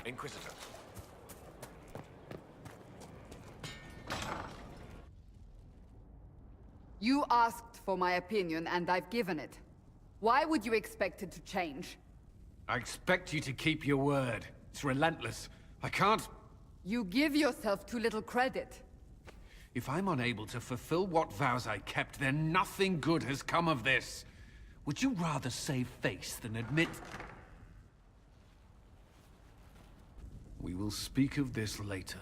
Inquisitor. You asked for my opinion, and I've given it. Why would you expect it to change? I expect you to keep your word. It's relentless. I can't... You give yourself too little credit. If I'm unable to fulfill what vows I kept, then nothing good has come of this. Would you rather save face than admit... We will speak of this later.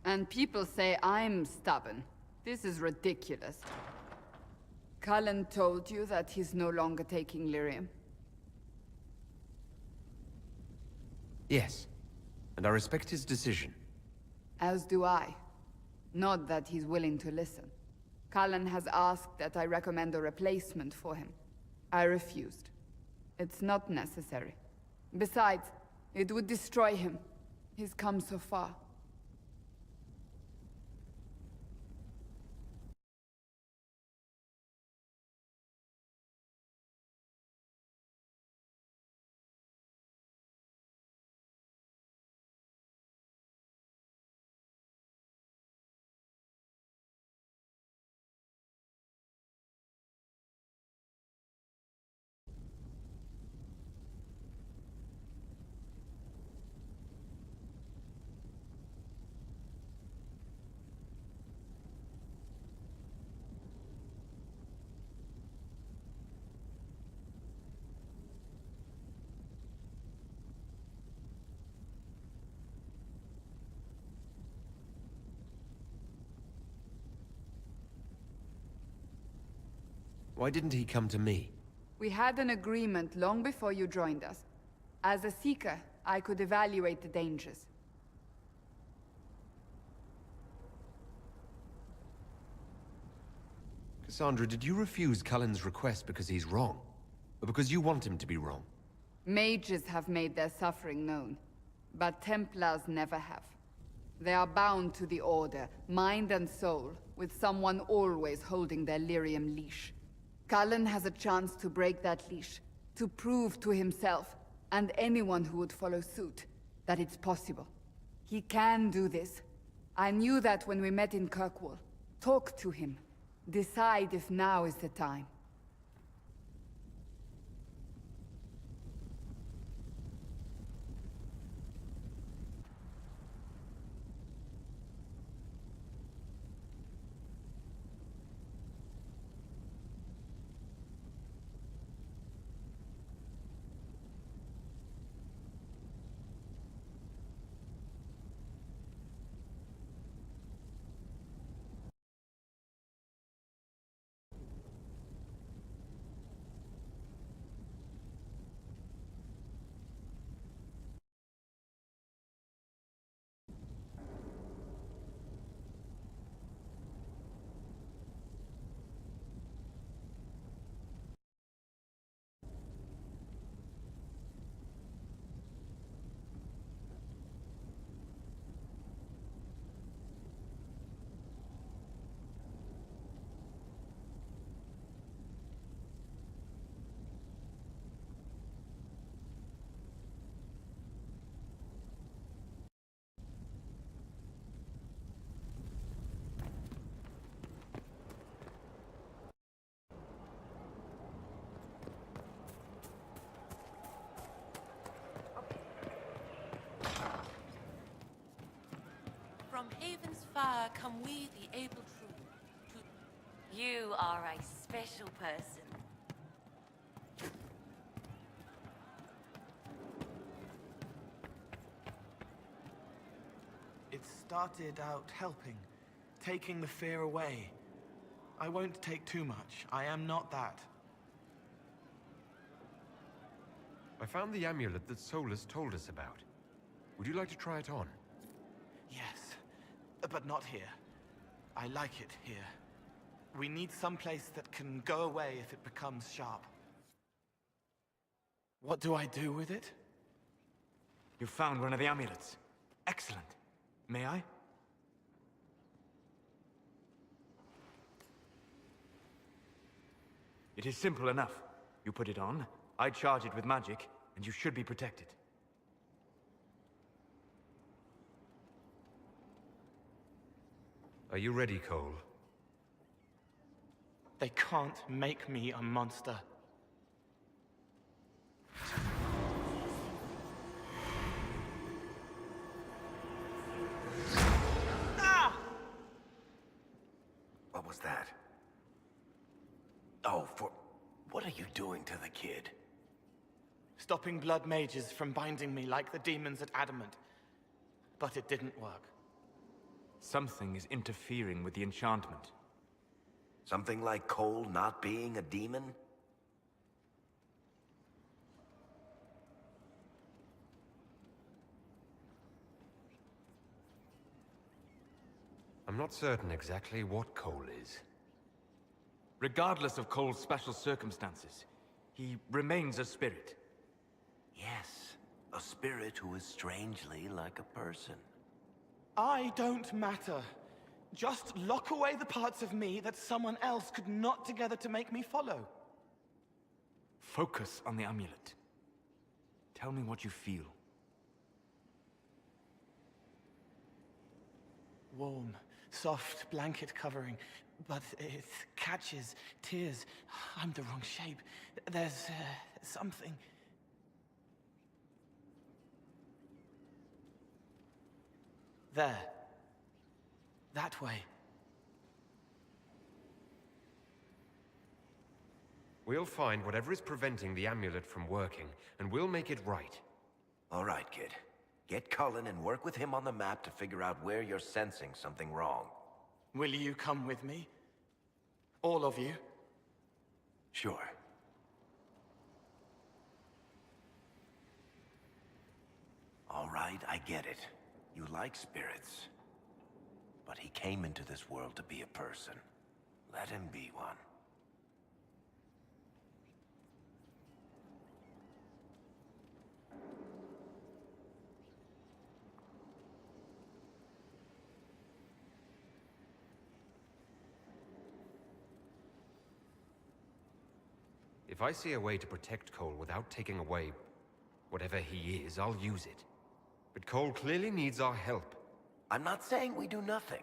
And people say I'm stubborn. This is ridiculous. Cullen told you that he's no longer taking lyrium? Yes. And I respect his decision. As do I. Not that he's willing to listen. Cullen has asked that I recommend a replacement for him. I refused. It's not necessary. Besides, it would destroy him. He's come so far. Why didn't he come to me? We had an agreement long before you joined us. As a Seeker, I could evaluate the dangers. Cassandra, did you refuse Cullen's request because he's wrong? Or because you want him to be wrong? Mages have made their suffering known, but Templars never have. They are bound to the Order, mind and soul, with someone always holding their lyrium leash. Cullen has a chance to break that leash, to prove to himself, and anyone who would follow suit, that it's possible. He can do this. I knew that when we met in Kirkwall. Talk to him. Decide if now is the time. From Haven's fire come we, the able true, to... You are a special person. It started out helping, taking the fear away. I won't take too much. I am not that. I found the amulet that Solus told us about. Would you like to try it on? Yes, but not here. I like it here. We need someplace that can go away if it becomes sharp. What do I do with it? You found one of the amulets. Excellent. May I? It is simple enough. You put it on, I charge it with magic, and you should be protected. Are you ready, Cole? They can't make me a monster. Ah! What was that? Oh, what are you doing to the kid? Stopping blood mages from binding me like the demons at Adamant. But it didn't work. Something is interfering with the enchantment. Something like Cole not being a demon? I'm not certain exactly what Cole is. Regardless of Cole's special circumstances, he remains a spirit. Yes, a spirit who is strangely like a person. I don't matter. Just lock away the parts of me that someone else could knot together to make me follow. Focus on the amulet. Tell me what you feel. Warm, soft blanket covering, but it catches tears. I'm the wrong shape. There's something. There. That way. We'll find whatever is preventing the amulet from working, and we'll make it right. All right, kid. Get Cullen and work with him on the map to figure out where you're sensing something wrong. Will you come with me? All of you? Sure. All right, I get it. You like spirits. But he came into this world to be a person. Let him be one. If I see a way to protect Cole without taking away whatever he is, I'll use it. But Cole clearly needs our help. I'm not saying we do nothing.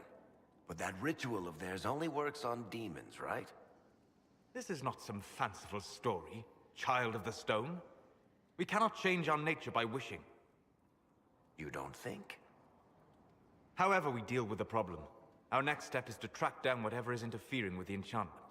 But that ritual of theirs only works on demons, right? This is not some fanciful story, child of the stone. We cannot change our nature by wishing. You don't think? However we deal with the problem, our next step is to track down whatever is interfering with the enchantment.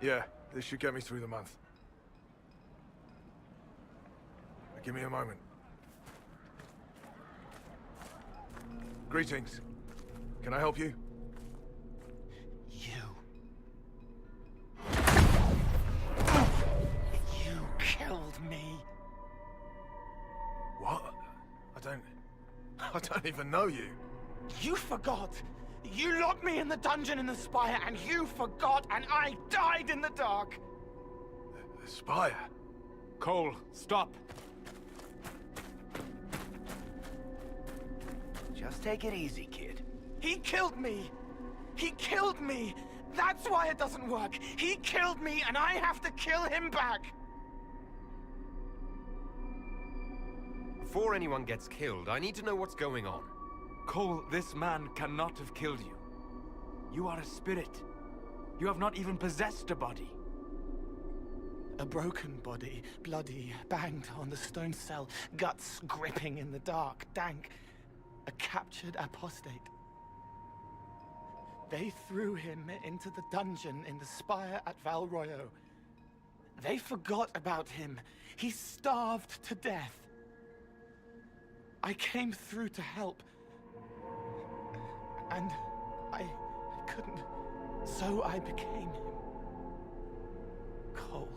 Yeah, this should get me through the month. Give me a moment. Greetings. Can I help you? You. You killed me. What? I don't even know you. You forgot. You locked me in the dungeon in the Spire, and you forgot, and I died in the dark. The Spire? Cole, stop! Just take it easy, kid. He killed me. He killed me. That's why it doesn't work. He killed me, and I have to kill him back. Before anyone gets killed, I need to know what's going on. Cole, this man cannot have killed you. You are a spirit. You have not even possessed a body. A broken body, bloody, banged on the stone cell, guts gripping in the dark, dank. A captured apostate. They threw him into the dungeon in the Spire at Val Royo. They forgot about him. He starved to death. I came through to help. And I couldn't. So I became him. Cole.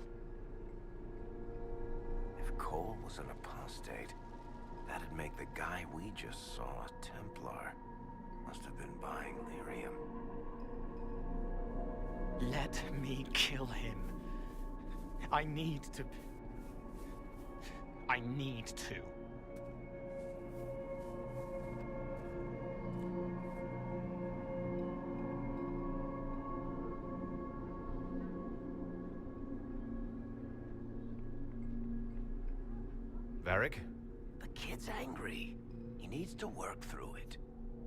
If Cole was an apostate, That'd make the guy we just saw a Templar. Must have been buying lyrium. Let me kill him. I need to. Varric? The kid's angry. He needs to work through it.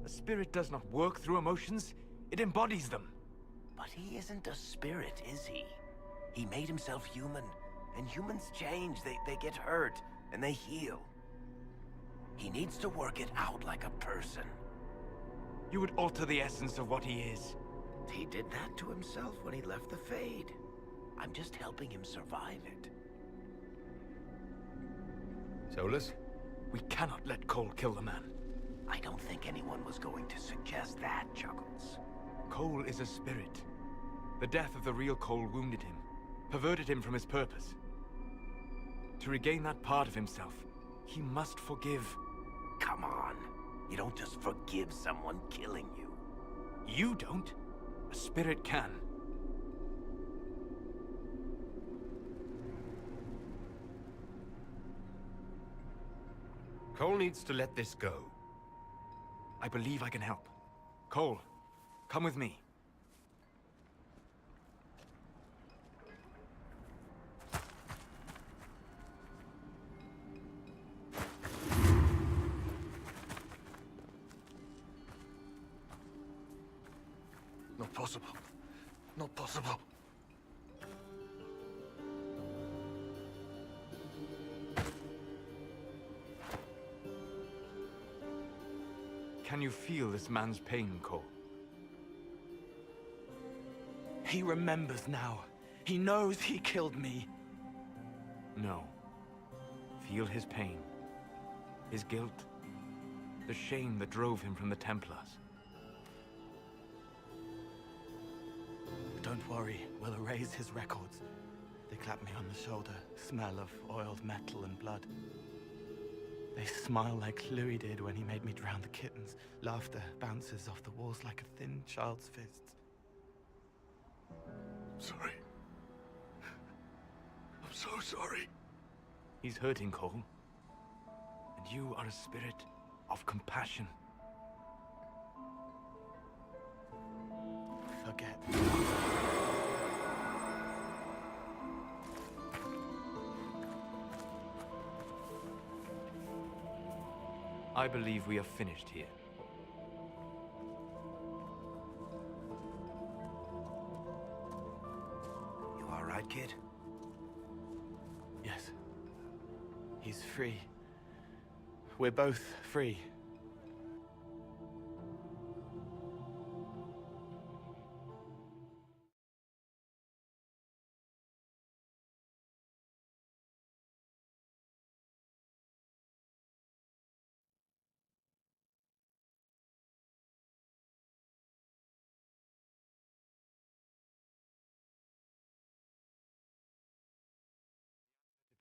A spirit does not work through emotions, it embodies them. But he isn't a spirit, is he? He made himself human, and humans change. They get hurt, and they heal. He needs to work it out like a person. You would alter the essence of what he is. He did that to himself when he left the Fade. I'm just helping him survive it. Solus? We cannot let Cole kill the man. I don't think anyone was going to suggest that, Chuckles. Cole is a spirit. The death of the real Cole wounded him, perverted him from his purpose. To regain that part of himself, he must forgive. Come on. You don't just forgive someone killing you. You don't. A spirit can. Cole needs to let this go. I believe I can help. Cole, come with me. Not possible. Not possible. Can you feel this man's pain, Cole? He remembers now. He knows he killed me. No. Feel his pain. His guilt. The shame that drove him from the Templars. Don't worry, we'll erase his records. They clap me on the shoulder, smell of oiled metal and blood. They smile like Louis did when he made me drown the kittens. Laughter bounces off the walls like a thin child's fists. Sorry. I'm so sorry. He's hurting, Cole. And you are a spirit of compassion. Forget. I believe we are finished here. You all right, kid? Yes. He's free. We're both free.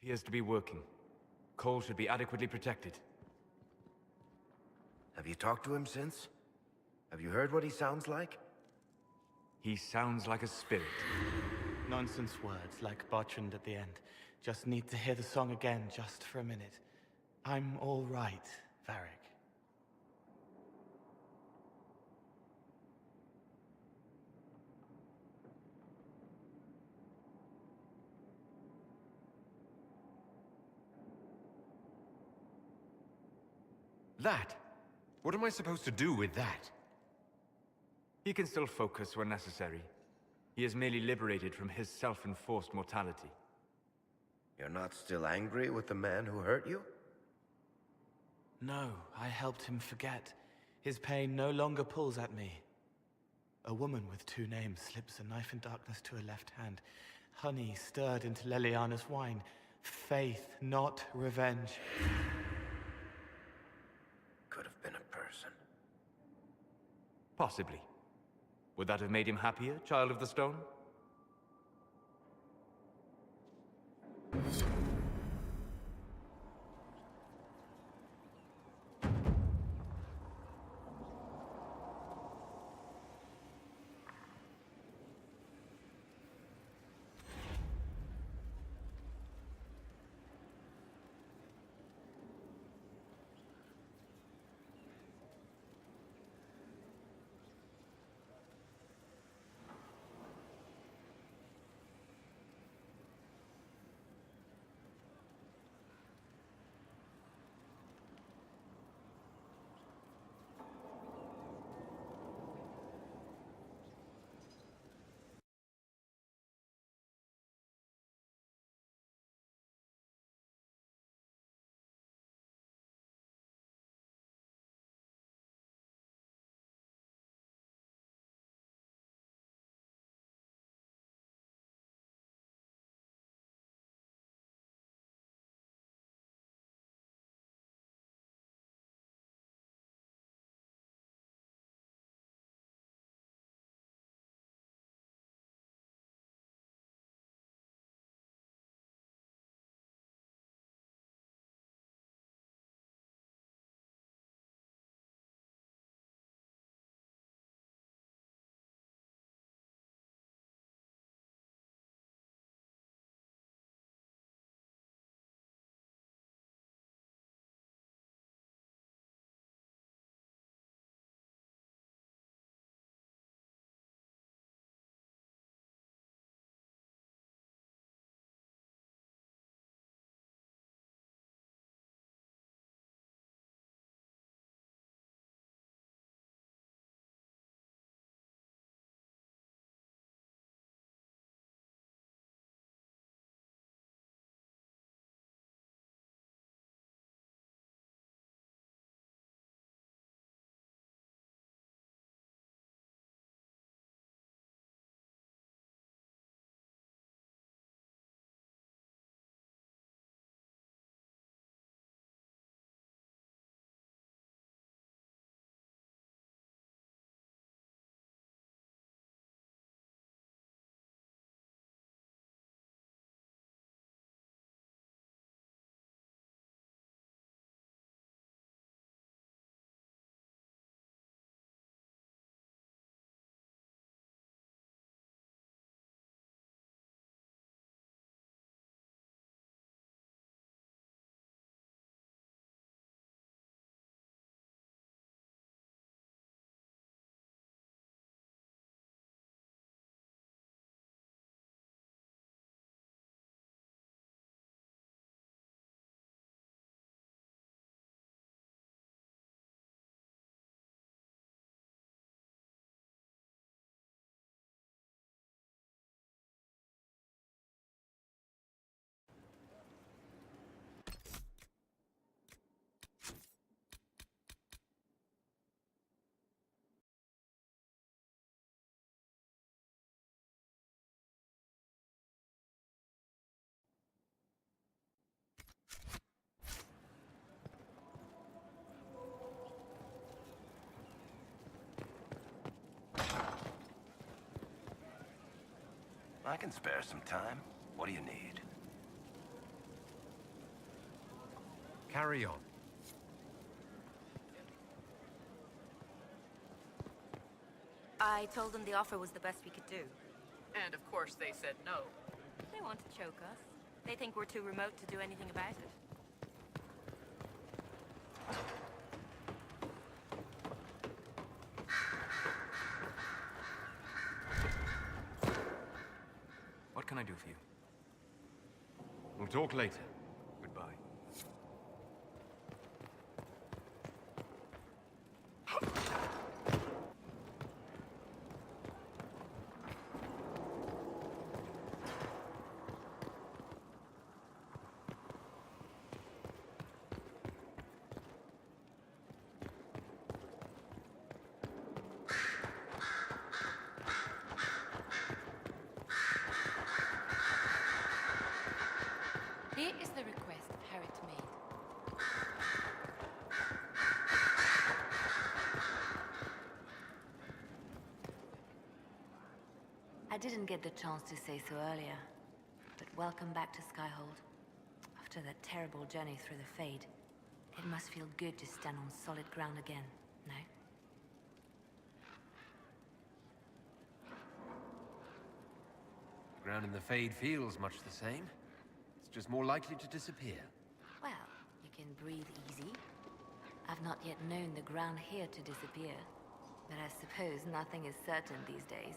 Appears to be working. Cole should be adequately protected. Have you talked to him since? Have you heard what he sounds like? He sounds like a spirit. Nonsense words like Bertrand at the end. Just need to hear the song again just for a minute. I'm all right, Varric. That? What am I supposed to do with that? He can still focus when necessary. He is merely liberated from his self-enforced mortality. You're not still angry with the man who hurt you? No, I helped him forget. His pain no longer pulls at me. A woman with two names slips a knife in darkness to her left hand. Honey stirred into Leliana's wine. Faith, not revenge. Could have been a person. Possibly. Would that have made him happier, Child of the Stone? I can spare some time. What do you need? Carry on. I told them the offer was the best we could do. And of course they said no. They want to choke us. They think we're too remote to do anything about it. What can I do for you? We'll talk later. Goodbye. Here is the request Harriet made. I didn't get the chance to say so earlier, but welcome back to Skyhold. After that terrible journey through the Fade, it must feel good to stand on solid ground again, no? Ground in the Fade feels much the same. It's just more likely to disappear. Well, you can breathe easy. I've not yet known the ground here to disappear, but I suppose nothing is certain these days.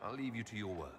I'll leave you to your work.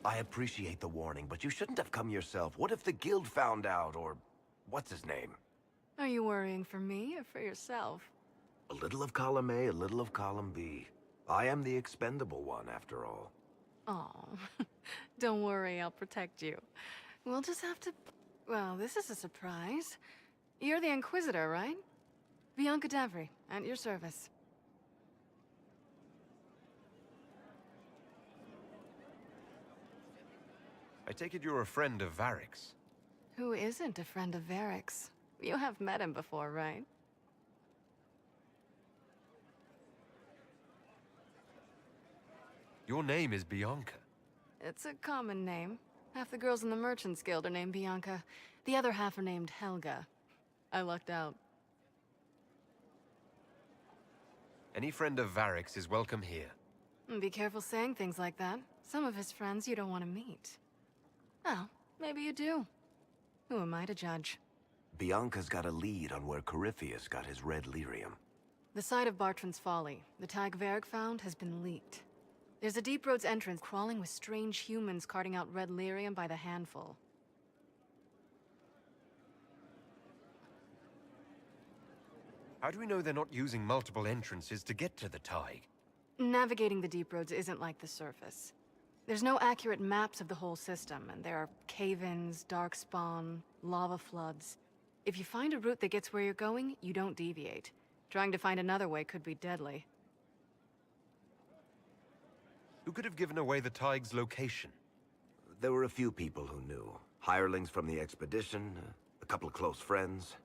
I appreciate the warning, but you shouldn't have come yourself. What if the guild found out, or what's his name? Are you worrying for me or for yourself? A little of column A, a little of column B. I am the expendable one, after all. Oh, don't worry, I'll protect you. We'll just have to... Well, this is a surprise. You're the Inquisitor, right? Bianca Davry, at your service. I take it you're a friend of Varric's. Who isn't a friend of Varric's? You have met him before, right? Your name is Bianca. It's a common name. Half the girls in the Merchants Guild are named Bianca. The other half are named Helga. I lucked out. Any friend of Varric's is welcome here. Be careful saying things like that. Some of his friends you don't want to meet. Well, maybe you do. Who am I to judge? Bianca's got a lead on where Corypheus got his red lyrium. The site of Bartran's Folly, the tag Varric found, has been leaked. There's a deep roads entrance crawling with strange humans carting out red lyrium by the handful. How do we know they're not using multiple entrances to get to the Tig? Navigating the deep roads isn't like the surface. There's no accurate maps of the whole system, and there are cave-ins, darkspawn, lava floods. If you find a route that gets where you're going, you don't deviate. Trying to find another way could be deadly. Who could have given away the Tig's location? There were a few people who knew. Hirelings from the expedition, a couple of close friends.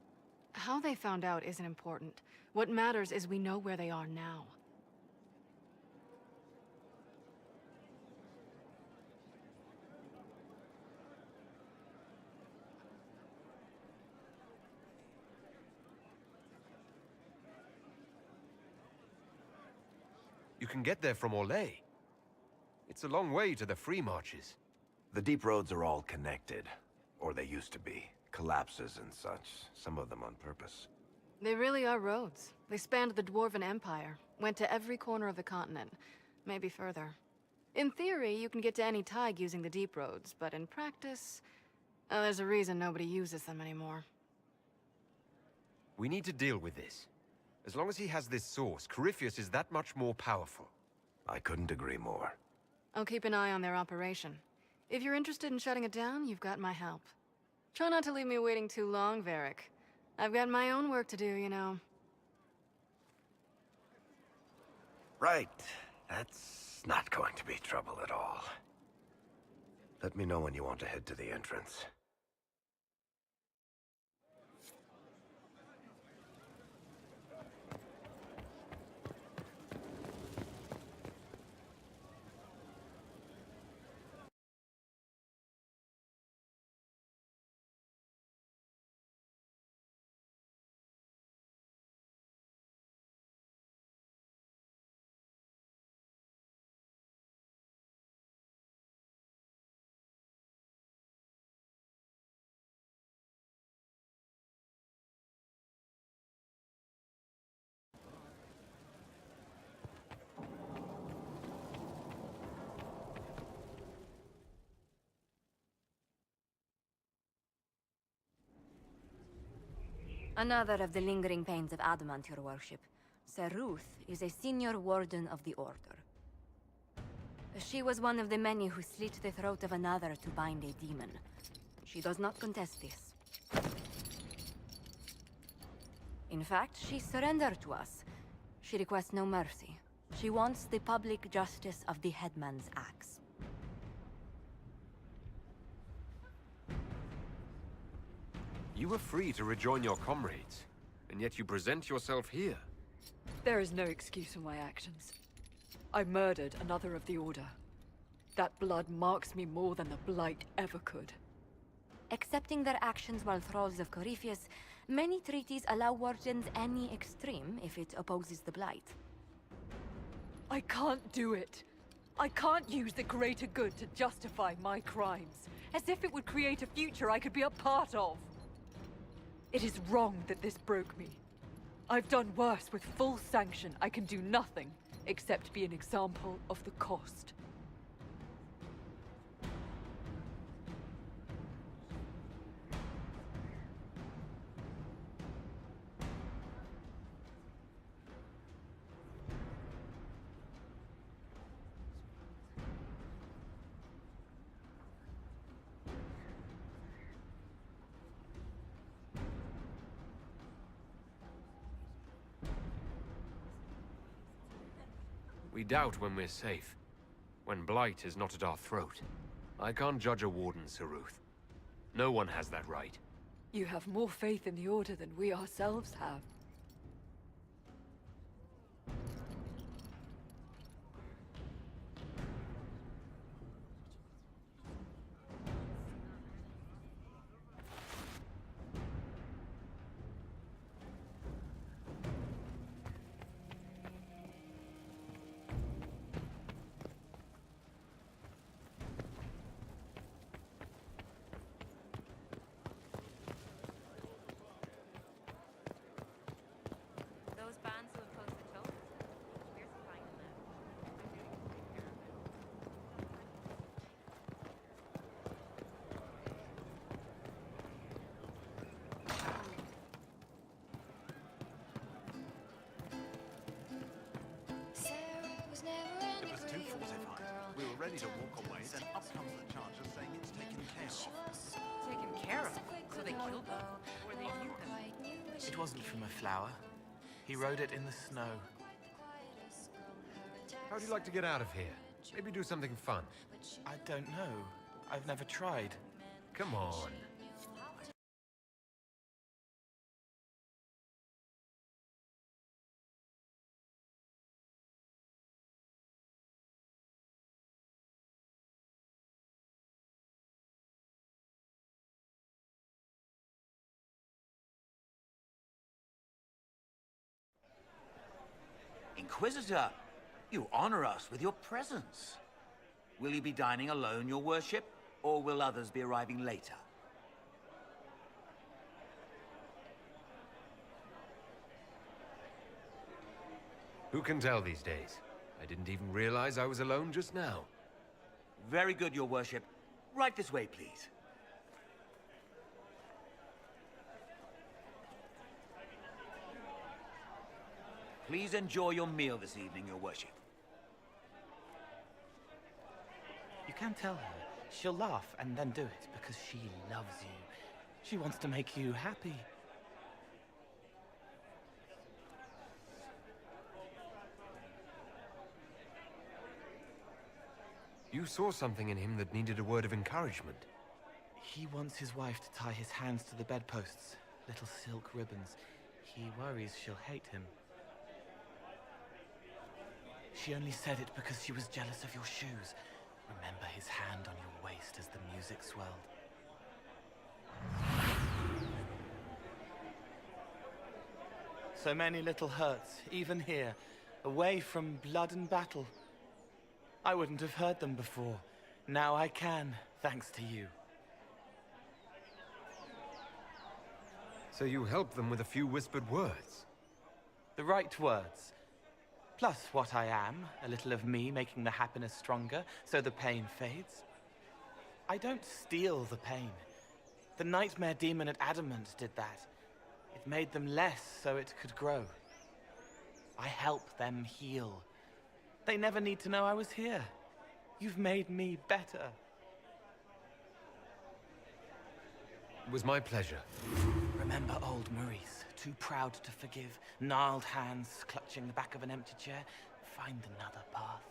How they found out isn't important. What matters is we know where they are now. You can get there from Orlais. It's a long way to the free marches. The deep roads are all connected. Or they used to be. Collapses and such, some of them on purpose. They really are roads. They spanned the Dwarven Empire, went to every corner of the continent, maybe further. In theory, you can get to any Tig using the deep roads, but in practice, there's a reason nobody uses them anymore. We need to deal with this. As long as he has this source, Corypheus is that much more powerful. I couldn't agree more. I'll keep an eye on their operation. If you're interested in shutting it down, you've got my help. Try not to leave me waiting too long, Varric. I've got my own work to do, you know. Right. That's not going to be trouble at all. Let me know when you want to head to the entrance. Another of the lingering pains of adamant, your worship. Sir Ruth is a senior warden of the Order. She was one of the many who slit the throat of another to bind a demon. She does not contest this. In fact, she surrendered to us. She requests no mercy. She wants the public justice of the headman's axe. You were free to rejoin your comrades, and yet you present yourself here. There is no excuse for my actions. I murdered another of the Order. That blood marks me more than the Blight ever could. Accepting their actions while thralls of Corypheus, many treaties allow wardens any extreme if it opposes the Blight. I can't do it. I can't use the greater good to justify my crimes, as if it would create a future I could be a part of. It is wrong that this broke me. I've done worse with full sanction. I can do nothing except be an example of the cost. We doubt when we're safe. When Blight is not at our throat. I can't judge a warden, Sir Ruth. No one has that right. You have more faith in the Order than we ourselves have. Those bands who oppose the toast, we're supplying them. It was 2:45. We were ready to walk away, then up comes the charger saying it's taken care of. Taken care of? So they killed them? Or they knew them? It wasn't from a flower. He wrote it in the snow. How'd you like to get out of here? Maybe do something fun. I don't know. I've never tried. Come on. Inquisitor, you honor us with your presence. Will you be dining alone, your worship, or will others be arriving later? Who can tell these days? I didn't even realize I was alone just now. Very good, your worship. Right this way, please. Please enjoy your meal this evening, your worship. You can tell her. She'll laugh and then do it because she loves you. She wants to make you happy. You saw something in him that needed a word of encouragement. He wants his wife to tie his hands to the bedposts, little silk ribbons. He worries she'll hate him. She only said it because she was jealous of your shoes. Remember his hand on your waist as the music swelled. So many little hurts, even here, away from blood and battle. I wouldn't have heard them before. Now I can, thanks to you. So you helped them with a few whispered words? The right words. Plus what I am, a little of me making the happiness stronger, so the pain fades. I don't steal the pain. The nightmare demon at Adamant did that. It made them less so it could grow. I help them heal. They never need to know I was here. You've made me better. It was my pleasure. Remember old Maurice, too proud to forgive, gnarled hands clutching the back of an empty chair? Find another path.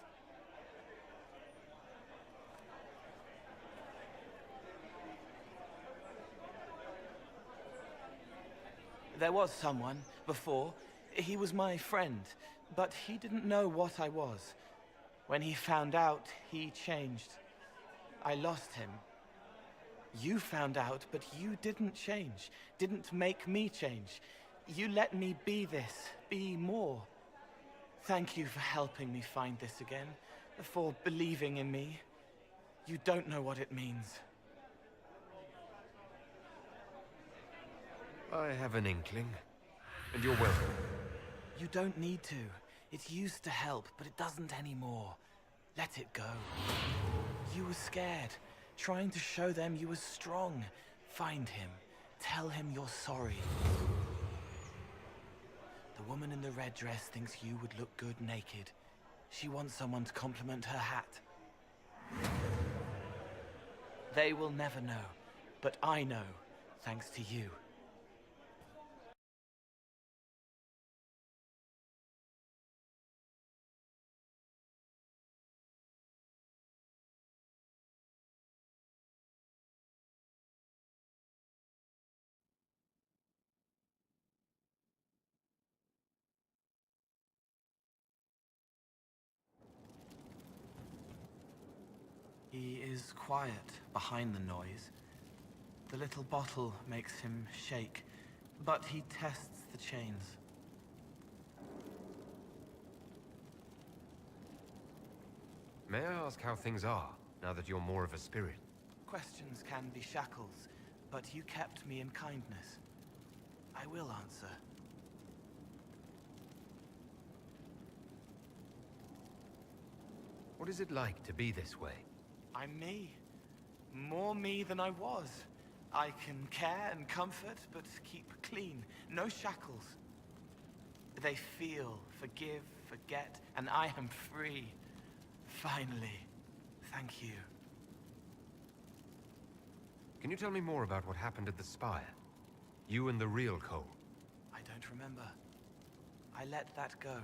There was someone, before. He was my friend, but he didn't know what I was. When he found out, he changed. I lost him. You found out, but you didn't change. Didn't make me change. You let me be this, be more. Thank you for helping me find this again, for believing in me. You don't know what it means. I have an inkling. And you're welcome. You don't need to. It used to help, but it doesn't anymore. Let it go. You were scared, trying to show them you were strong. Find him. Tell him you're sorry. The woman in the red dress thinks you would look good naked. She wants someone to compliment her hat. They will never know, but I know, thanks to you. He is quiet behind the noise. The little bottle makes him shake, but he tests the chains. May I ask how things are, now that you're more of a spirit? Questions can be shackles, but you kept me in kindness. I will answer. What is it like to be this way? I'm me. More me than I was. I can care and comfort, but keep clean. No shackles. They feel, forgive, forget, and I am free. Finally. Thank you. Can you tell me more about what happened at the Spire? You and the real Cole. I don't remember. I let that go.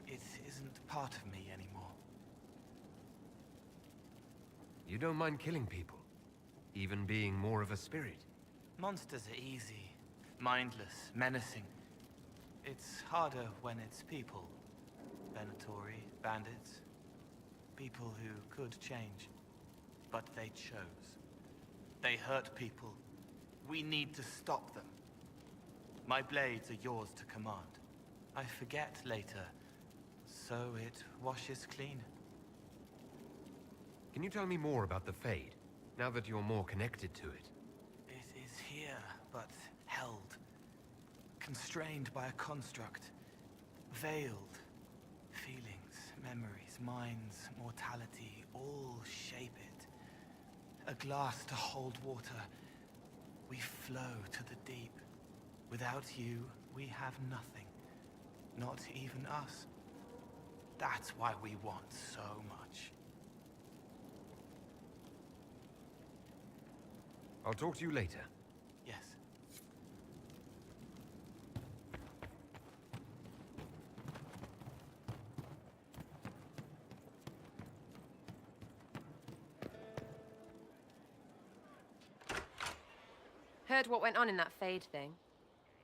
It isn't part of me anymore. You don't mind killing people? Even being more of a spirit? Monsters are easy. Mindless, menacing. It's harder when it's people. Venatori, bandits. People who could change. But they chose. They hurt people. We need to stop them. My blades are yours to command. I forget later, so it washes clean. Can you tell me more about the Fade, now that you're more connected to it? It is here, but held. Constrained by a construct. Veiled. Feelings, memories, minds, mortality, all shape it. A glass to hold water. We flow to the deep. Without you, we have nothing. Not even us. That's why we want so much. I'll talk to you later. Yes. Heard what went on in that Fade thing?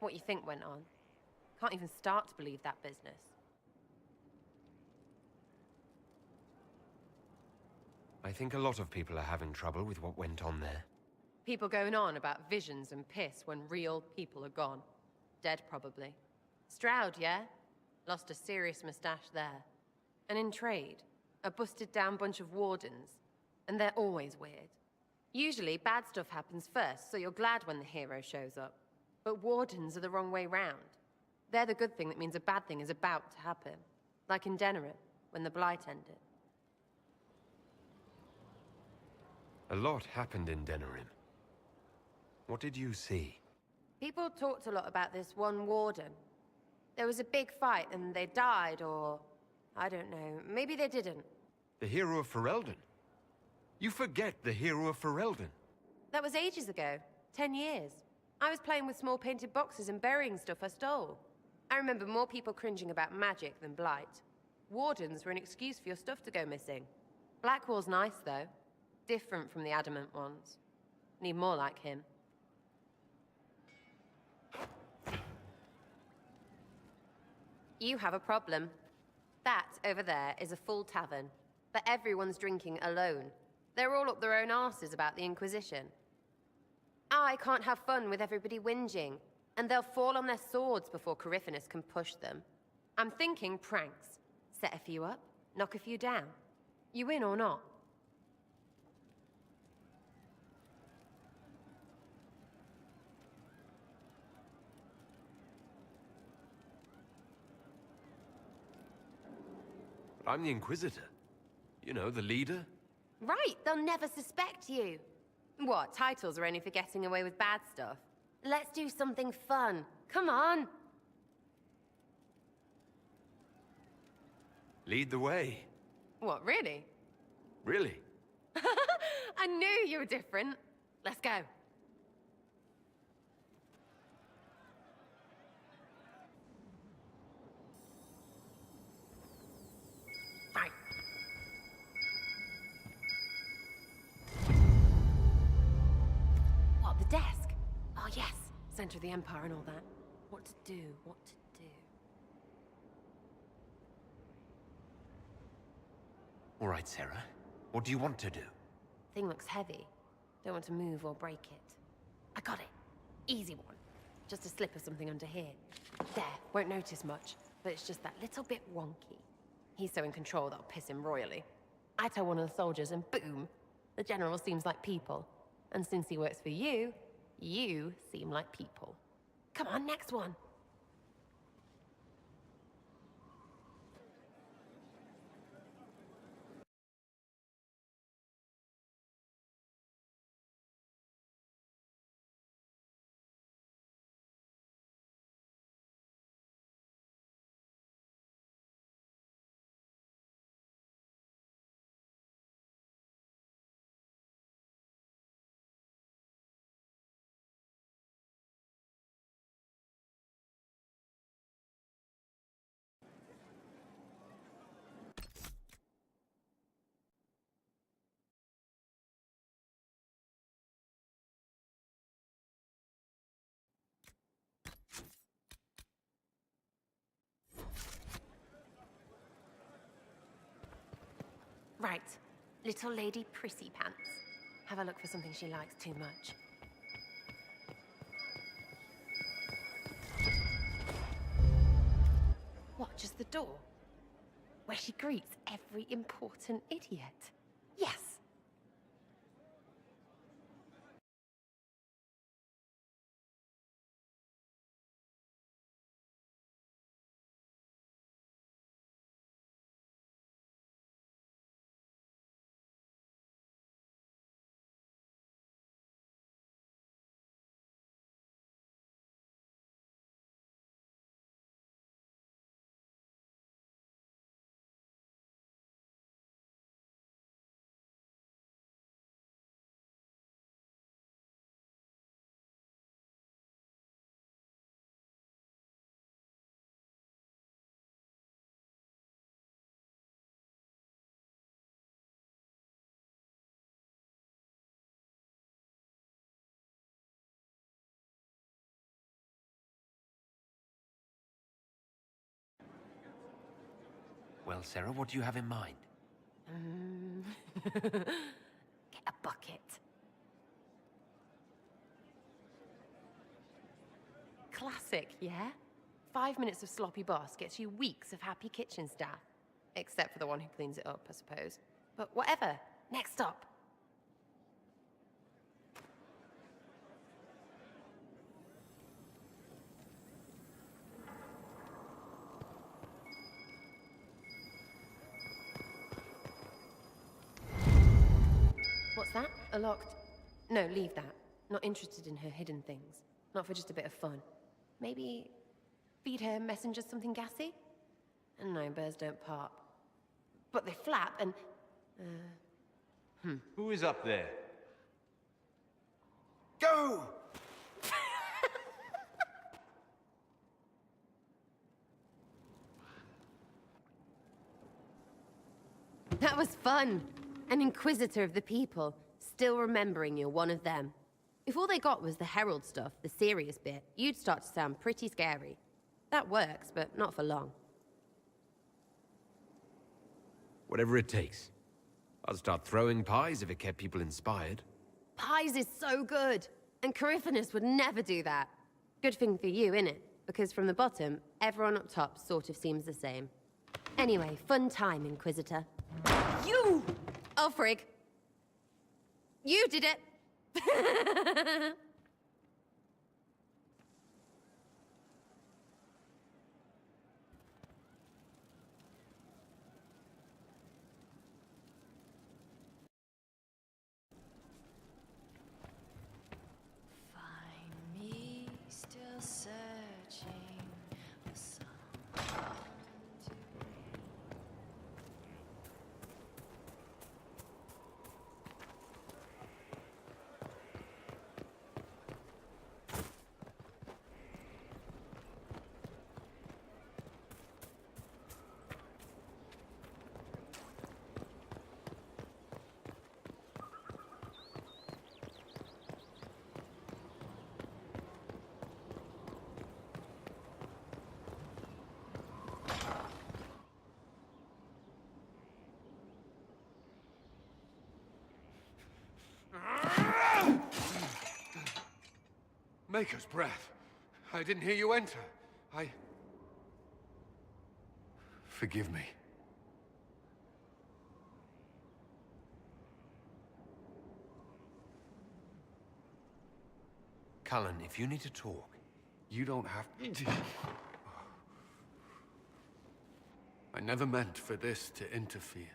What you think went on? Can't even start to believe that business. I think a lot of people are having trouble with what went on there. People going on about visions and piss when real people are gone. Dead, probably. Stroud, yeah? Lost a serious mustache there. And in trade, a busted-down bunch of wardens. And they're always weird. Usually, bad stuff happens first, so you're glad when the hero shows up. But wardens are the wrong way round. They're the good thing that means a bad thing is about to happen. Like in Denerim, when the Blight ended. A lot happened in Denerim. What did you see? People talked a lot about this one warden. There was a big fight and they died, or... I don't know, maybe they didn't. The hero of Ferelden? You forget the hero of Ferelden. That was ages ago. 10 years. I was playing with small painted boxes and burying stuff I stole. I remember more people cringing about magic than Blight. Wardens were an excuse for your stuff to go missing. Blackwall's nice, though. Different from the adamant ones. Need more like him. You have a problem. That, over there, is a full tavern. But everyone's drinking alone. They're all up their own arses about the Inquisition. I can't have fun with everybody whinging, and they'll fall on their swords before Coryphanus can push them. I'm thinking pranks. Set a few up, knock a few down. You in or not? I'm the Inquisitor. You know, the leader. Right, they'll never suspect you. What, titles are only for getting away with bad stuff? Let's do something fun. Come on. Lead the way. What, really? Really? I knew you were different. Let's go. Right. What, the desk? Oh, yes. Center of the Empire and all that. What to do, what to do. All right, Sarah. What do you want to do? Thing looks heavy. Don't want to move or break it. I got it. Easy one. Just a slip or something under here. There, won't notice much, but it's just that little bit wonky. He's so in control that'll piss him royally. I tell one of the soldiers and boom! The general seems like people. And since he works for you, you seem like people. Come on, next one! Right. Little Lady Prissy Pants. Have a look for something she likes too much. What, just the door? Where she greets every important idiot. Yes! Well, Sarah, what do you have in mind? Get a bucket. Classic, yeah? 5 minutes of sloppy boss gets you weeks of happy kitchen staff. Except for the one who cleans it up, I suppose. But whatever. Next up. What's that? A locked... No, leave that. Not interested in her hidden things. Not for just a bit of fun. Maybe... feed her messengers something gassy? No, birds don't pop. But they flap and... Who is up there? Go! That was fun. An inquisitor of the people, still remembering you're one of them. If all they got was the herald stuff, the serious bit, you'd start to sound pretty scary. That works, but not for long. Whatever it takes. I'll start throwing pies if it kept people inspired. Pies is so good! And Coryphanus would never do that. Good thing for you, innit? Because from the bottom, everyone up top sort of seems the same. Anyway, fun time, Inquisitor. You! Oh, frig. You did it! Find me still searching for someone to Maker's breath. I didn't hear you enter. Forgive me. Cullen, if you need to talk... You don't have to. I never meant for this to interfere.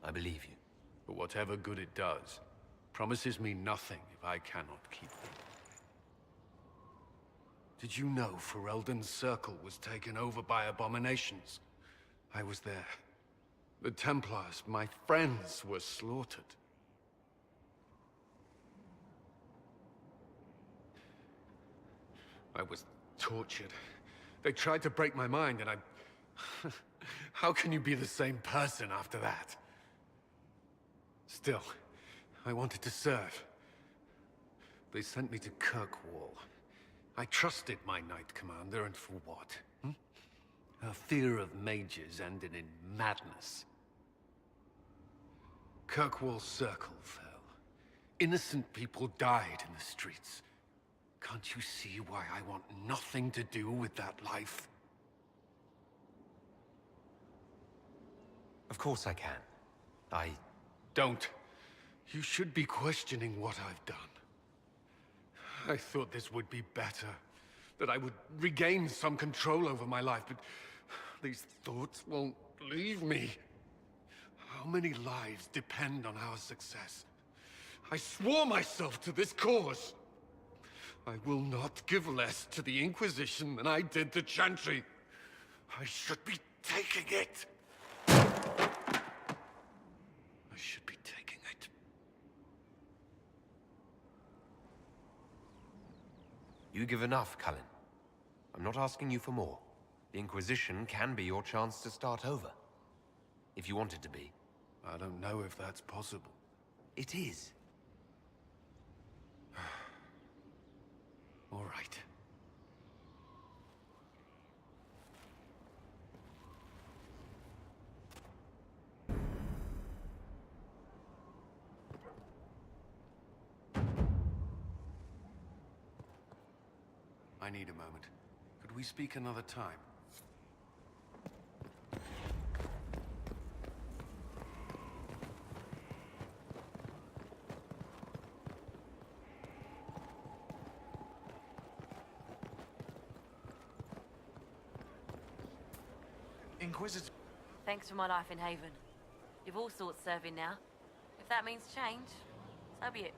I believe you. But whatever good it does, promises me nothing if I cannot keep them. Did you know Ferelden's circle was taken over by abominations? I was there. The Templars, my friends, were slaughtered. I was tortured. They tried to break my mind, and I... How can you be the same person after that? Still, I wanted to serve. They sent me to Kirkwall. I trusted my Knight Commander, and for what? Her fear of mages ended in madness. Kirkwall's circle fell. Innocent people died in the streets. Can't you see why I want nothing to do with that life? Of course I can. Don't. You should be questioning what I've done. I thought this would be better. That I would regain some control over my life, but these thoughts won't leave me. How many lives depend on our success? I swore myself to this cause. I will not give less to the Inquisition than I did to Chantry. I should be taking it. I should be taking it. You give enough, Cullen. I'm not asking you for more. The Inquisition can be your chance to start over. If you want it to be. I don't know if that's possible. It is. All right. I need a moment. Could we speak another time? Inquisitor. Thanks for my life in Haven. You've all sorts serving now. If that means change, so be it.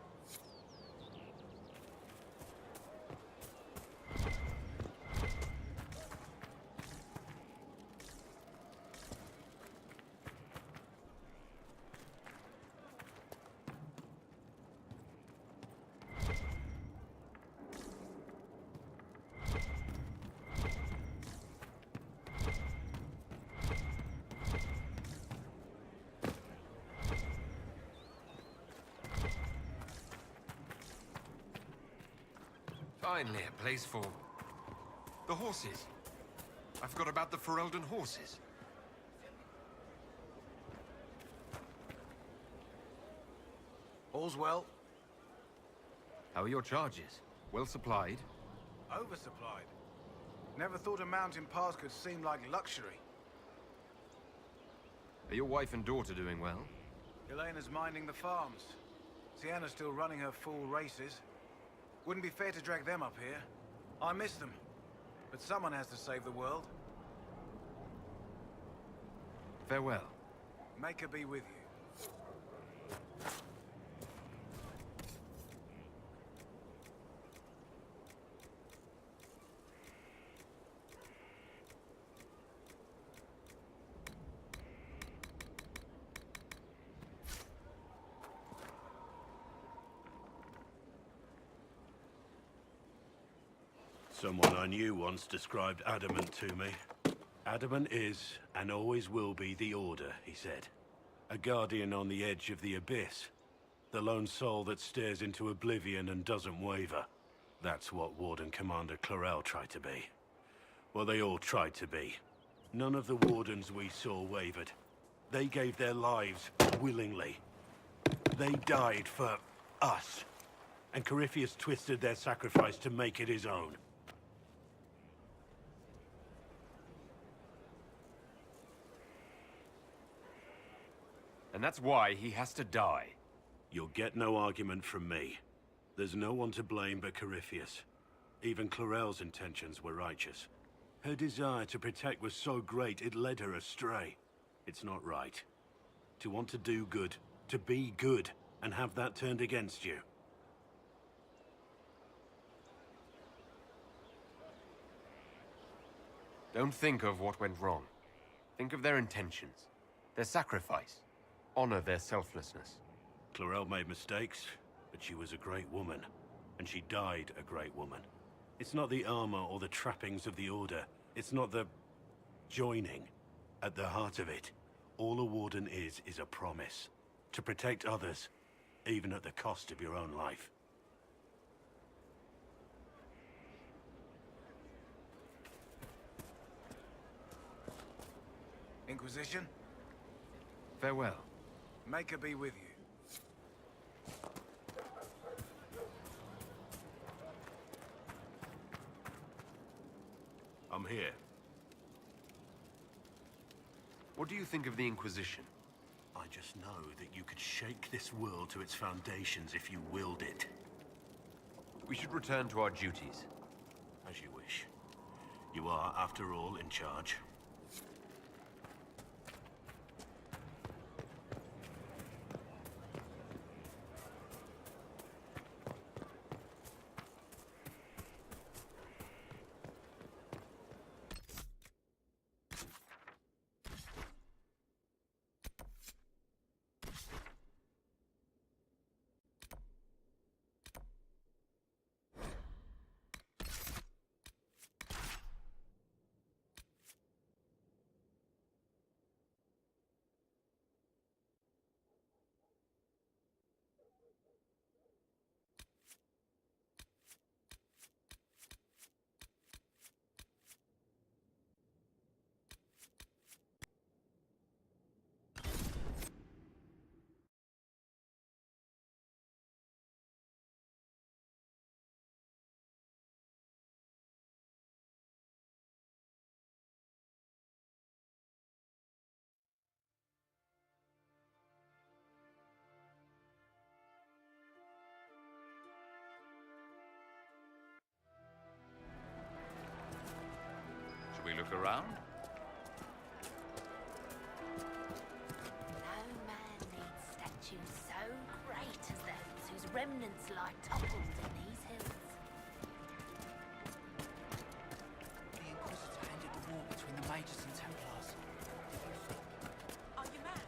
Finally, a place for the horses. I forgot about the Ferelden horses. All's well. How are your charges? Well supplied? Oversupplied. Never thought a mountain pass could seem like luxury. Are your wife and daughter doing well? Elena's minding the farms. Sienna's still running her fool races. Wouldn't be fair to drag them up here. I miss them. But someone has to save the world. Farewell. Make her be with you. Someone I knew once described Adamant to me. Adamant is, and always will be, the Order, he said. A guardian on the edge of the abyss. The lone soul that stares into oblivion and doesn't waver. That's what Warden Commander Clarel tried to be. Well, they all tried to be. None of the Wardens we saw wavered. They gave their lives willingly. They died for us. And Corypheus twisted their sacrifice to make it his own. And that's why he has to die. You'll get no argument from me. There's no one to blame but Corypheus. Even Clarel's intentions were righteous. Her desire to protect was so great it led her astray. It's not right. To want to do good, to be good, and have that turned against you. Don't think of what went wrong. Think of their intentions, their sacrifice. Honor their selflessness. Clarel made mistakes, but she was a great woman. And she died a great woman. It's not the armor or the trappings of the Order. It's not the joining. At the heart of it, all a Warden is a promise. To protect others, even at the cost of your own life. Inquisition? Farewell. Make her be with you. I'm here. What do you think of the Inquisition? I just know that you could shake this world to its foundations if you willed it. We should return to our duties. As you wish. You are, after all, in charge. look around? No man needs statues so great as those whose remnants lie toppled in these hills. The Inquisitor ended the war between the Mages and Templars. Are you mad?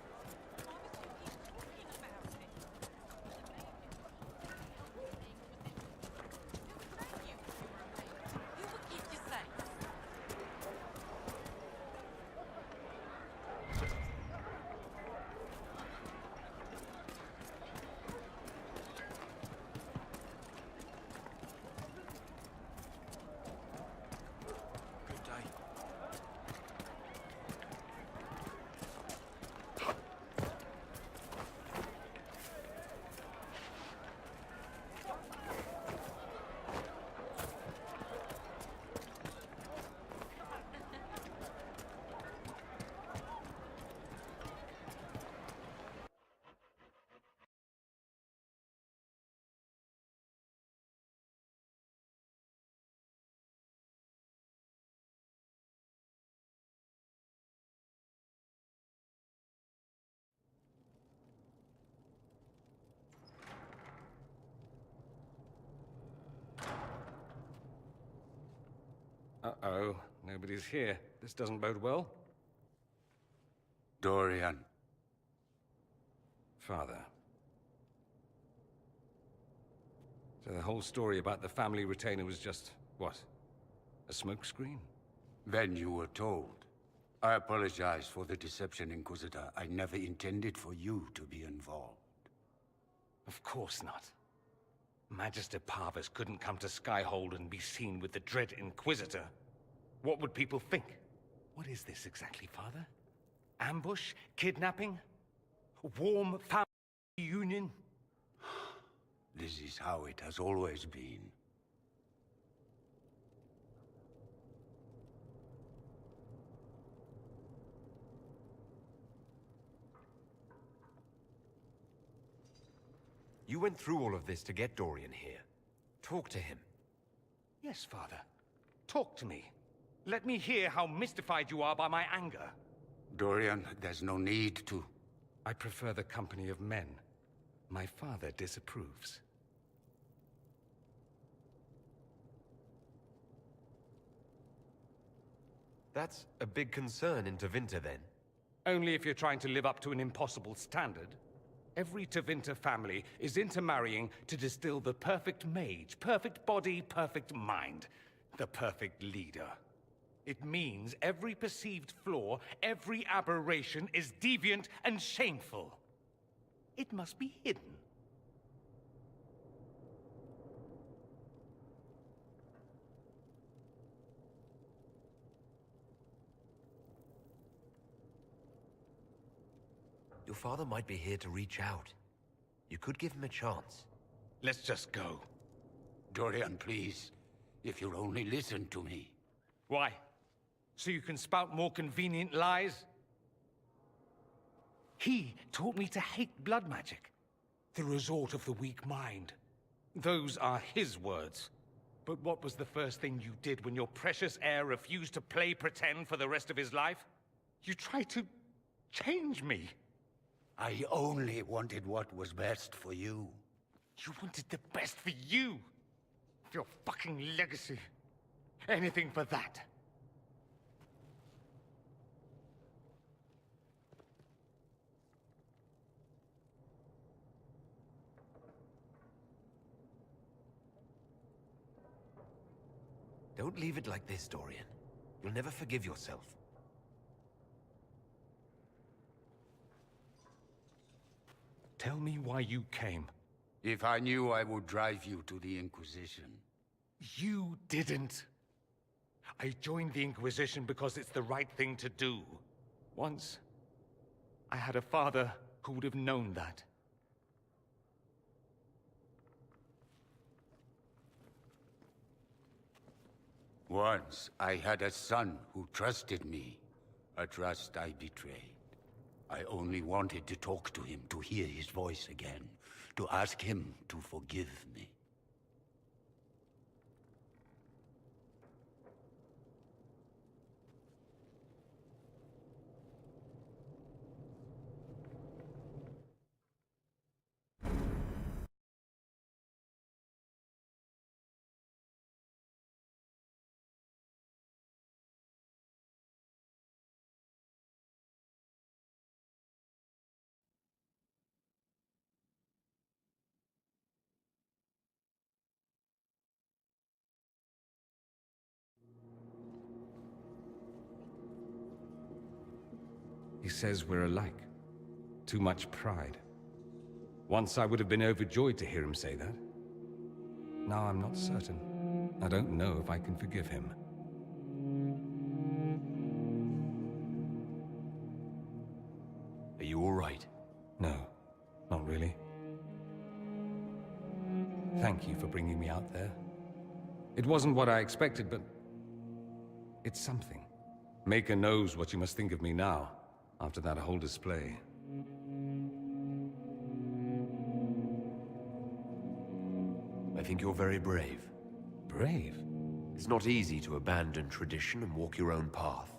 Why would you keep talking about it? Who would keep you safe? Good day. Uh-oh, nobody's here. This doesn't bode well. Dorian. Father. So the whole story about the family retainer was just, what? A smokescreen? Then you were told. I apologize for the deception, Inquisitor. I never intended for you to be involved. Of course not. Magister Parvus couldn't come to Skyhold and be seen with the dread Inquisitor. What would people think? What is this exactly, Father? Ambush? Kidnapping? Warm family reunion? This is how it has always been. You went through all of this to get Dorian here. Talk to him. Yes, Father. Talk to me. Let me hear how mystified you are by my anger. Dorian, there's no need to. I prefer the company of men. My father disapproves. That's a big concern in Tevinter, then. Only if you're trying to live up to an impossible standard. Every Tevinter family is intermarrying to distill the perfect mage, perfect body, perfect mind, the perfect leader. It means every perceived flaw, every aberration is deviant and shameful. It must be hidden. Your father might be here to reach out. You could give him a chance. Let's just go. Dorian, please. If you'll only listen to me. Why? So you can spout more convenient lies? He taught me to hate blood magic. The resort of the weak mind. Those are his words. But what was the first thing you did when your precious heir refused to play pretend for the rest of his life? You tried to change me. I only wanted what was best for you. You wanted the best for you. Your fucking legacy. Anything for that. Don't leave it like this, Dorian. You'll never forgive yourself. Tell me why you came. If I knew, I would drive you to the Inquisition. You didn't. I joined the Inquisition because it's the right thing to do. Once, I had a father who would have known that. Once, I had a son who trusted me. A trust I betrayed. I only wanted to talk to him, to hear his voice again, to ask him to forgive me. says we're alike. Too much pride. Once I would have been overjoyed to hear him say that. Now I'm not certain. I don't know if I can forgive him. Are you all right? No, not really. Thank you for bringing me out there. It wasn't what I expected, but it's something. Maker knows what you must think of me now, after that whole display. I think you're very brave. Brave? It's not easy to abandon tradition and walk your own path.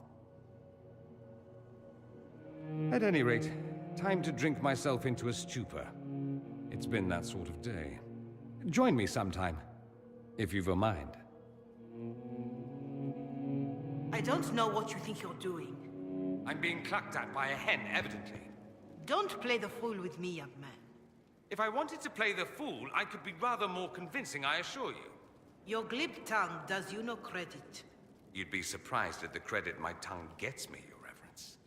At any rate, time to drink myself into a stupor. It's been that sort of day. Join me sometime, if you've a mind. I don't know what you think you're doing. I'm being clucked at by a hen, evidently. Don't play the fool with me, young man. If I wanted to play the fool, I could be rather more convincing, I assure you. Your glib tongue does you no credit. You'd be surprised at the credit my tongue gets me, Your Reverence.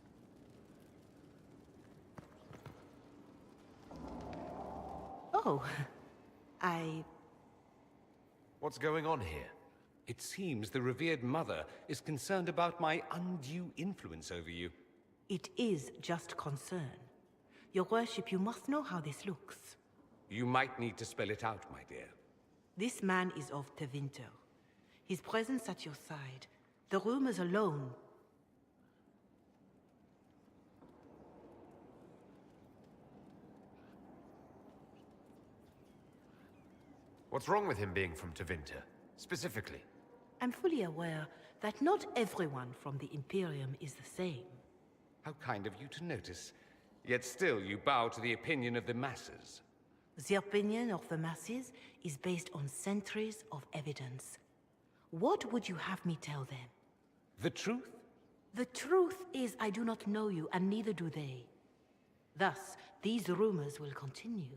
Oh, What's going on here? It seems the revered mother is concerned about my undue influence over you. It is just concern. Your worship, you must know how this looks. You might need to spell it out, my dear. This man is of Tevinter. His presence at your side, the rumors alone. What's wrong with him being from Tevinter, specifically? I'm fully aware that not everyone from the Imperium is the same. How kind of you to notice. Yet still you bow to the opinion of the masses. The opinion of the masses is based on centuries of evidence. What would you have me tell them? The truth? The truth is I do not know you, and neither do they. Thus, these rumors will continue.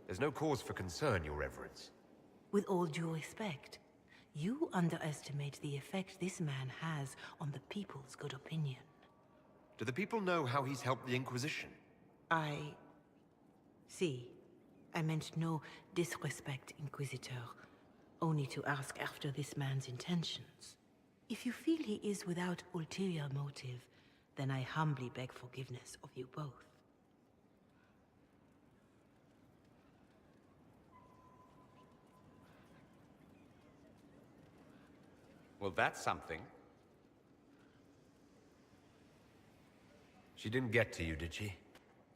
There's no cause for concern, Your Reverence. With all due respect, you underestimate the effect this man has on the people's good opinion. Do the people know how he's helped the Inquisition? See, I meant no disrespect, Inquisitor. Only to ask after this man's intentions. If you feel he is without ulterior motive, then I humbly beg forgiveness of you both. Well, that's something. She didn't get to you, did she?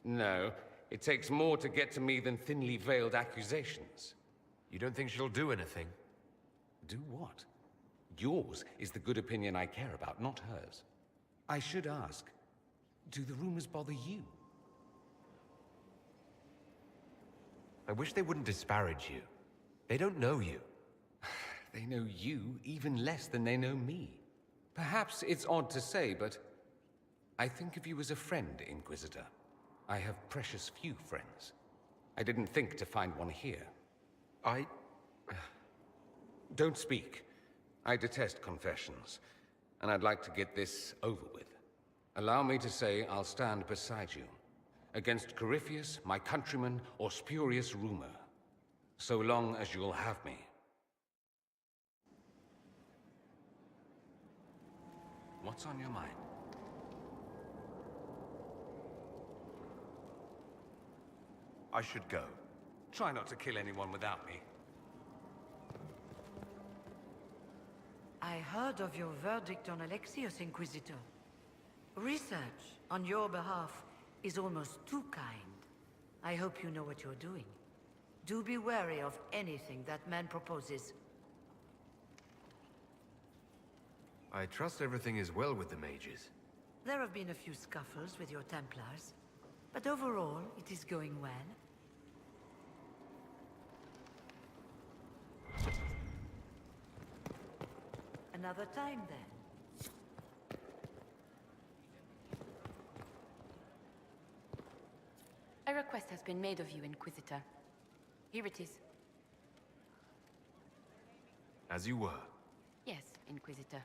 No. It takes more to get to me than thinly veiled accusations. You don't think she'll do anything? Do what? Yours is the good opinion I care about, not hers. I should ask, do the rumors bother you? I wish they wouldn't disparage you. They don't know you. They know you even less than they know me. Perhaps it's odd to say, but I think of you as a friend, Inquisitor. I have precious few friends. I didn't think to find one here. Don't speak. I detest confessions, and I'd like to get this over with. Allow me to say I'll stand beside you, against Corypheus, my countryman, or spurious rumor, so long as you'll have me. What's on your mind? I should go. Try not to kill anyone without me. I heard of your verdict on Alexios, Inquisitor. Research on your behalf is almost too kind. I hope you know what you're doing. Do be wary of anything that man proposes. I trust everything is well with the mages. There have been a few scuffles with your Templars, but overall, it is going well. Another time, then. A request has been made of you, Inquisitor. Here it is. As you were. Yes, Inquisitor.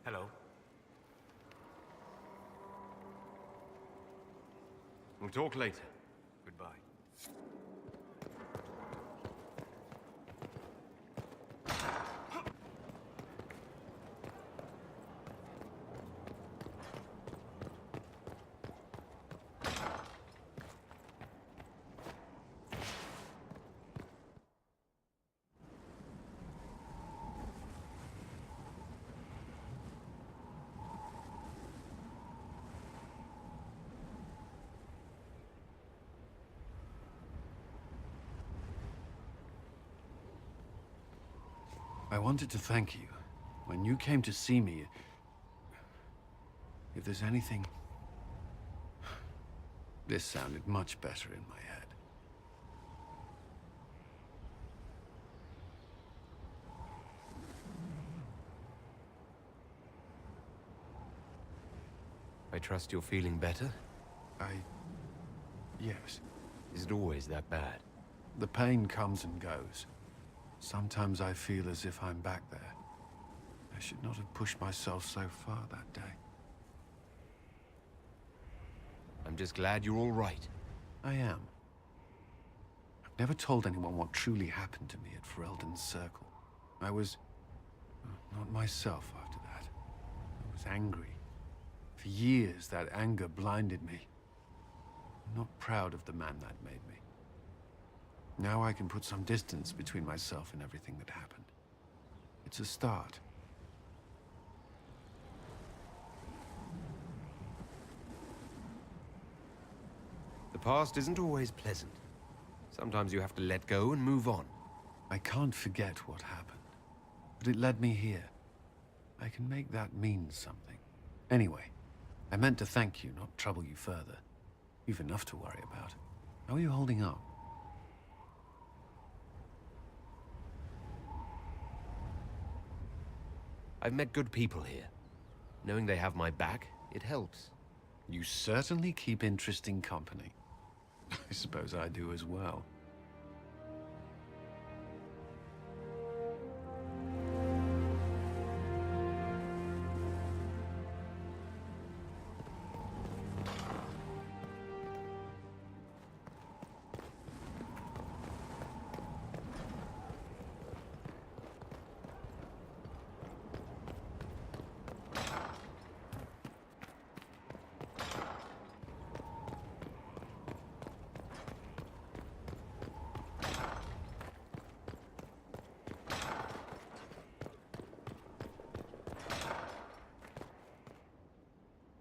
Hello. We'll talk later. Goodbye. I wanted to thank you. When you came to see me, if there's anything... This sounded much better in my head. I trust you're feeling better? Yes. Is it always that bad? The pain comes and goes. Sometimes I feel as if I'm back there. I should not have pushed myself so far that day. I'm just glad you're all right. I am. I've never told anyone what truly happened to me at Ferelden's Circle. I was... not myself after that. I was angry. For years, that anger blinded me. I'm not proud of the man that made me. Now I can put some distance between myself and everything that happened. It's a start. The past isn't always pleasant. Sometimes you have to let go and move on. I can't forget what happened, but it led me here. I can make that mean something. Anyway, I meant to thank you, not trouble you further. You've enough to worry about. How are you holding up? I've met good people here. Knowing they have my back, it helps. You certainly keep interesting company. I suppose I do as well.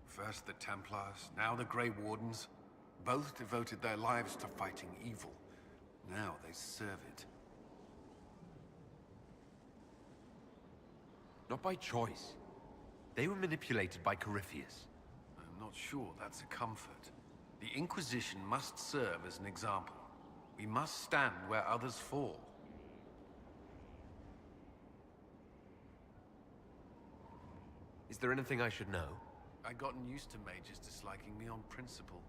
First the Templars, now the Grey Wardens. Both devoted their lives to fighting evil. Now they serve it. Not by choice. They were manipulated by Corypheus. I'm not sure that's a comfort. The Inquisition must serve as an example. We must stand where others fall. Is there anything I should know? I'd gotten used to mages disliking me on principle.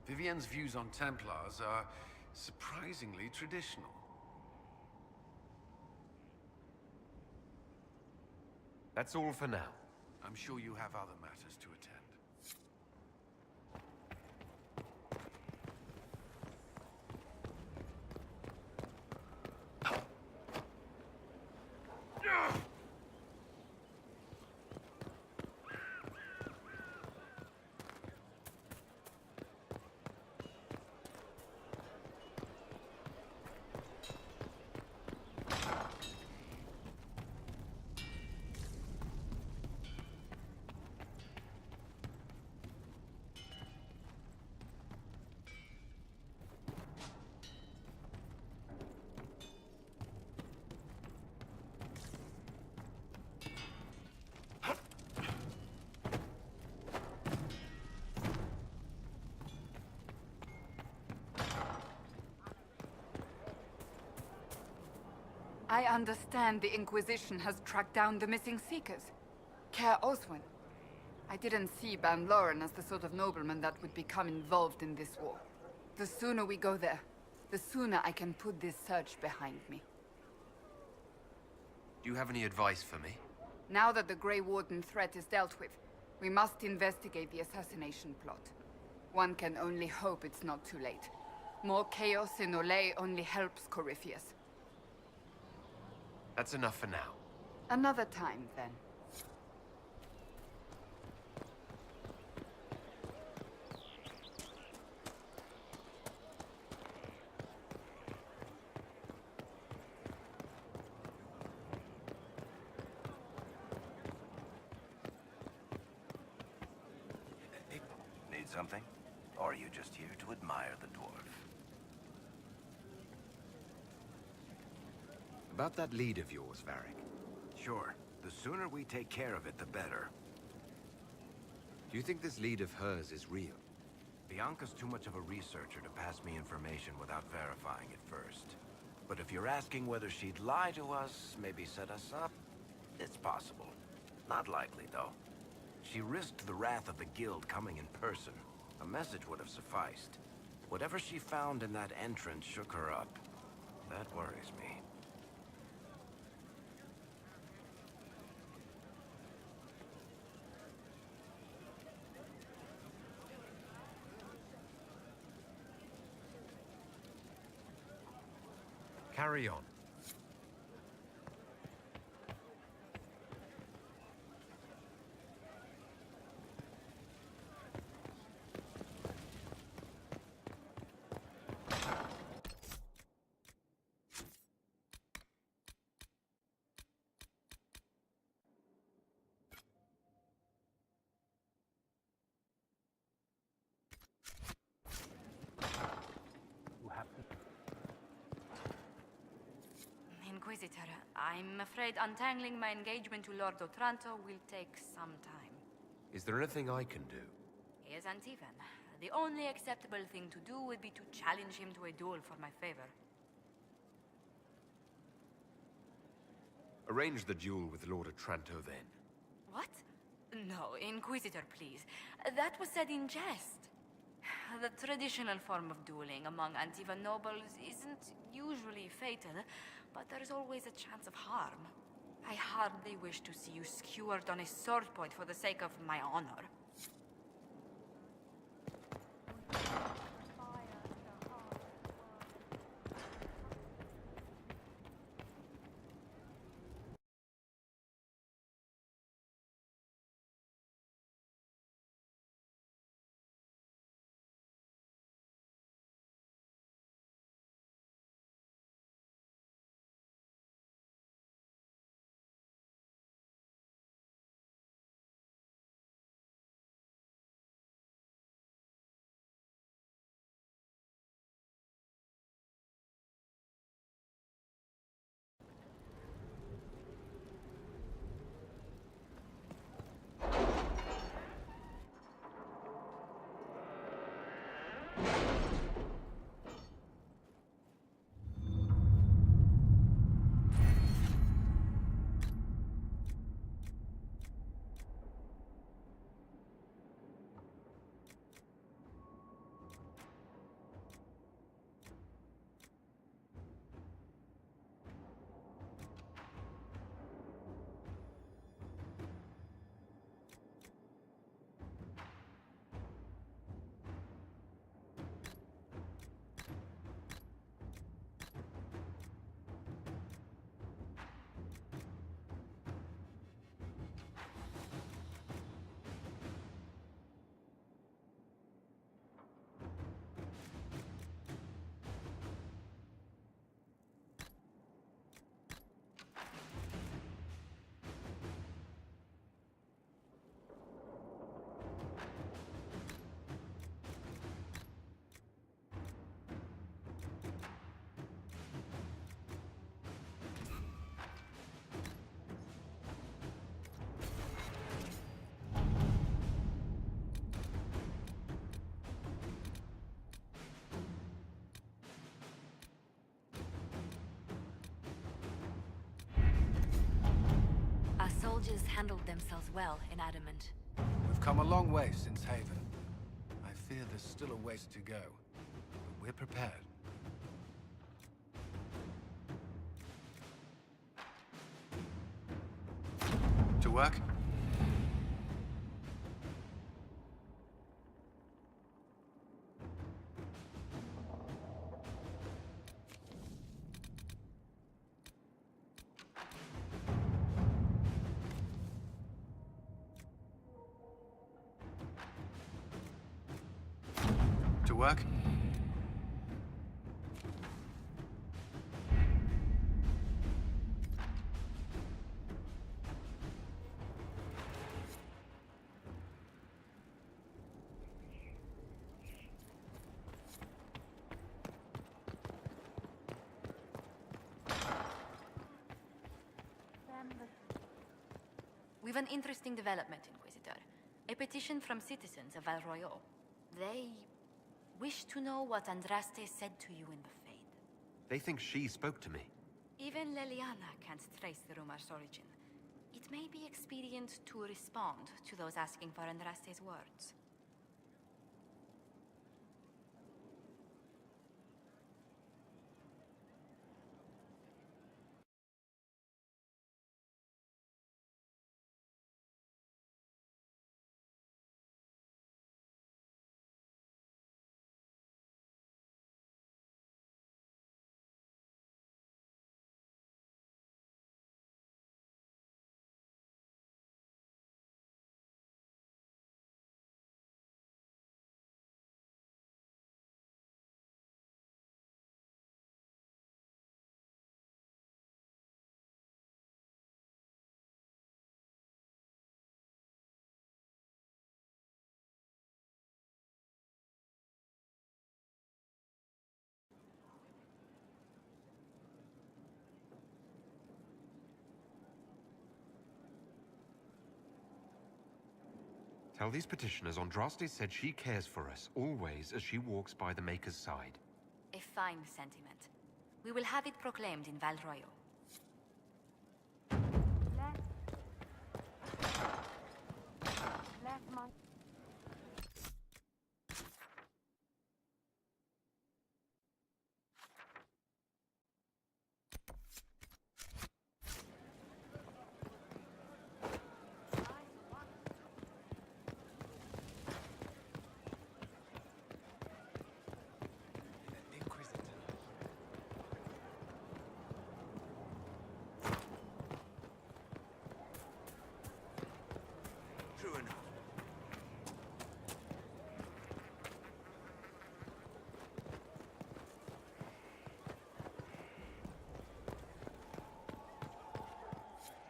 Vivienne's views on Templars are surprisingly traditional. That's all for now. I'm sure you have other matters to attend. I understand the Inquisition has tracked down the missing Seekers. Care Oswin. I didn't see Ban Loren as the sort of nobleman that would become involved in this war. The sooner we go there, the sooner I can put this search behind me. Do you have any advice for me? Now that the Grey Warden threat is dealt with, we must investigate the assassination plot. One can only hope it's not too late. More chaos in Olay only helps Corypheus. That's enough for now. Another time, then. Need something? Or are you just here to admire the dwarf? About that lead of yours, Varric. Sure. The sooner we take care of it, the better. Do you think this lead of hers is real? Bianca's too much of a researcher to pass me information without verifying it first. But if you're asking whether she'd lie to us, maybe set us up, it's possible. Not likely, though. She risked the wrath of the Guild coming in person. A message would have sufficed. Whatever she found in that entrance shook her up. That worries me. Carry on. Inquisitor, I'm afraid untangling my engagement to Lord Otranto will take some time. Is there anything I can do? He is Antivan. The only acceptable thing to do would be to challenge him to a duel for my favor. Arrange the duel with Lord Otranto then. What? No, Inquisitor, please. That was said in jest. The traditional form of dueling among Antivan nobles isn't usually fatal, but there's always a chance of harm. I hardly wish to see you skewered on a sword point for the sake of my honor. soldiers handled themselves well in Adamant. We've come a long way since Haven. I fear there's still a ways to go, but we're prepared. To work? To work? We've an interesting development, Inquisitor. A petition from citizens of Val Royeaux. They wish to know what Andraste said to you in the Fade. They think she spoke to me. Even Leliana can't trace the rumor's origin. It may be expedient to respond to those asking for Andraste's words. Tell these petitioners Andraste said she cares for us, always, as she walks by the Maker's side. A fine sentiment. We will have it proclaimed in Val Royeaux. True enough.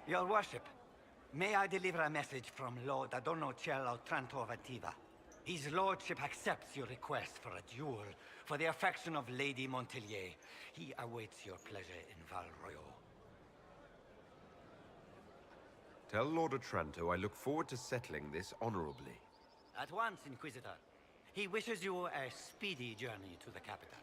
Your worship, may I deliver a message from Lord Adornocello Trantovativa? His lordship accepts your request for a duel for the affection of Lady Montelier. He awaits your pleasure in Val Royeaux. Tell Lord Otranto I look forward to settling this honorably. At once, Inquisitor. He wishes you a speedy journey to the capital.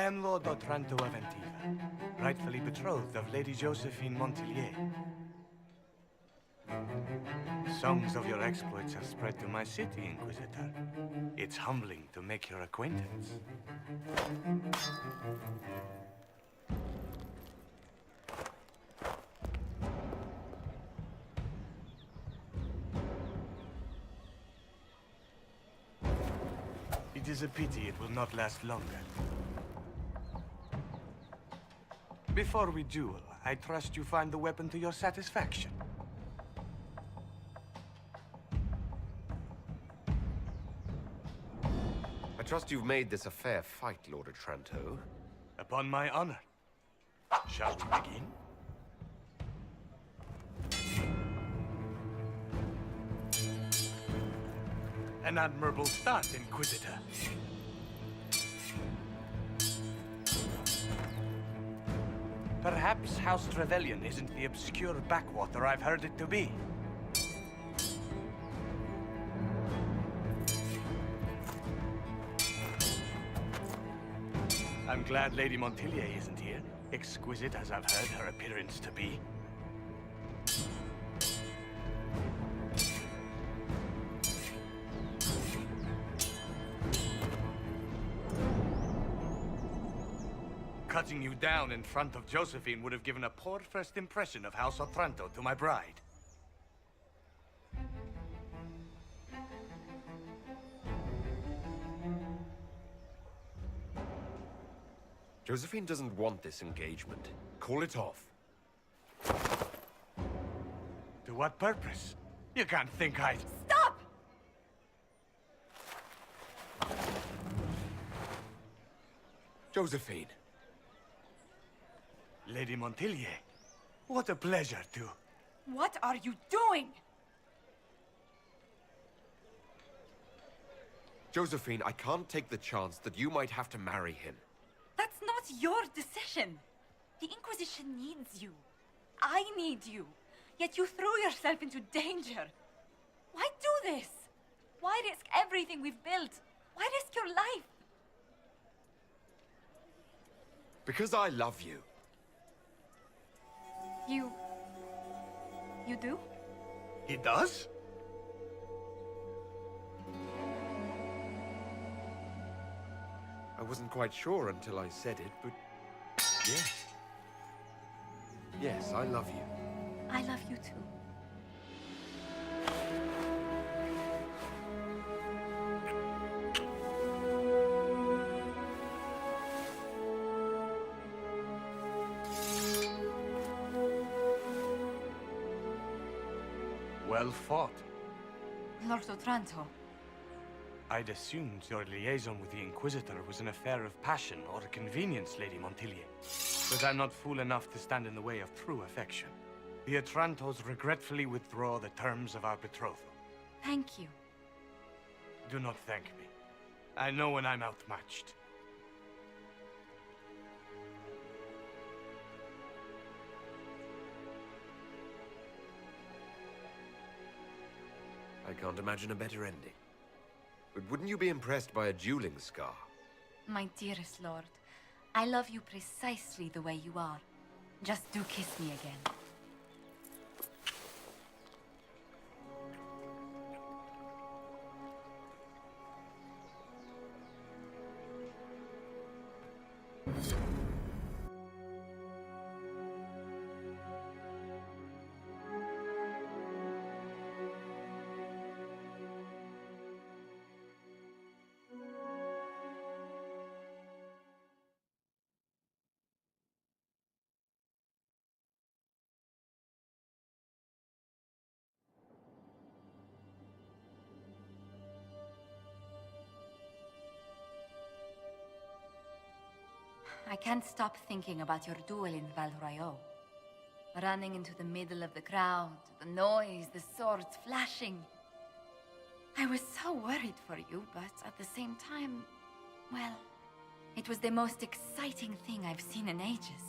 I am Lord Otranto of Antiva, rightfully betrothed of Lady Josephine Montillier. Songs of your exploits have spread to my city, Inquisitor. It's humbling to make your acquaintance. It is a pity it will not last longer. Before we duel, I trust you find the weapon to your satisfaction. I trust you've made this a fair fight, Lord Otranto. Upon my honor. Shall we begin? An admirable start, Inquisitor. Perhaps House Trevelyan isn't the obscure backwater I've heard it to be. I'm glad Lady Montillier isn't here, exquisite as I've heard her appearance to be. Cutting you down in front of Josephine would have given a poor first impression of House Otranto to my bride. Josephine doesn't want this engagement. Call it off. To what purpose? You can't think I'd... Stop! Josephine. Lady Montillier, what a pleasure to... What are you doing? Josephine, I can't take the chance that you might have to marry him. That's not your decision. The Inquisition needs you. I need you. Yet you threw yourself into danger. Why do this? Why risk everything we've built? Why risk your life? Because I love you. You do? He does? I wasn't quite sure until I said it, but yes. Yes, I love you. I love you too. Well fought. Lord Otranto. I'd assumed your liaison with the Inquisitor was an affair of passion or convenience, Lady Montillier. But I'm not fool enough to stand in the way of true affection. The Otrantos regretfully withdraw the terms of our betrothal. Thank you. Do not thank me. I know when I'm outmatched. I can't imagine a better ending. But wouldn't you be impressed by a dueling scar? My dearest lord, I love you precisely the way you are. Just do kiss me again. I can't stop thinking about your duel in Val Royeaux. Running into the middle of the crowd, the noise, the swords flashing. I was so worried for you, but at the same time, well, it was the most exciting thing I've seen in ages.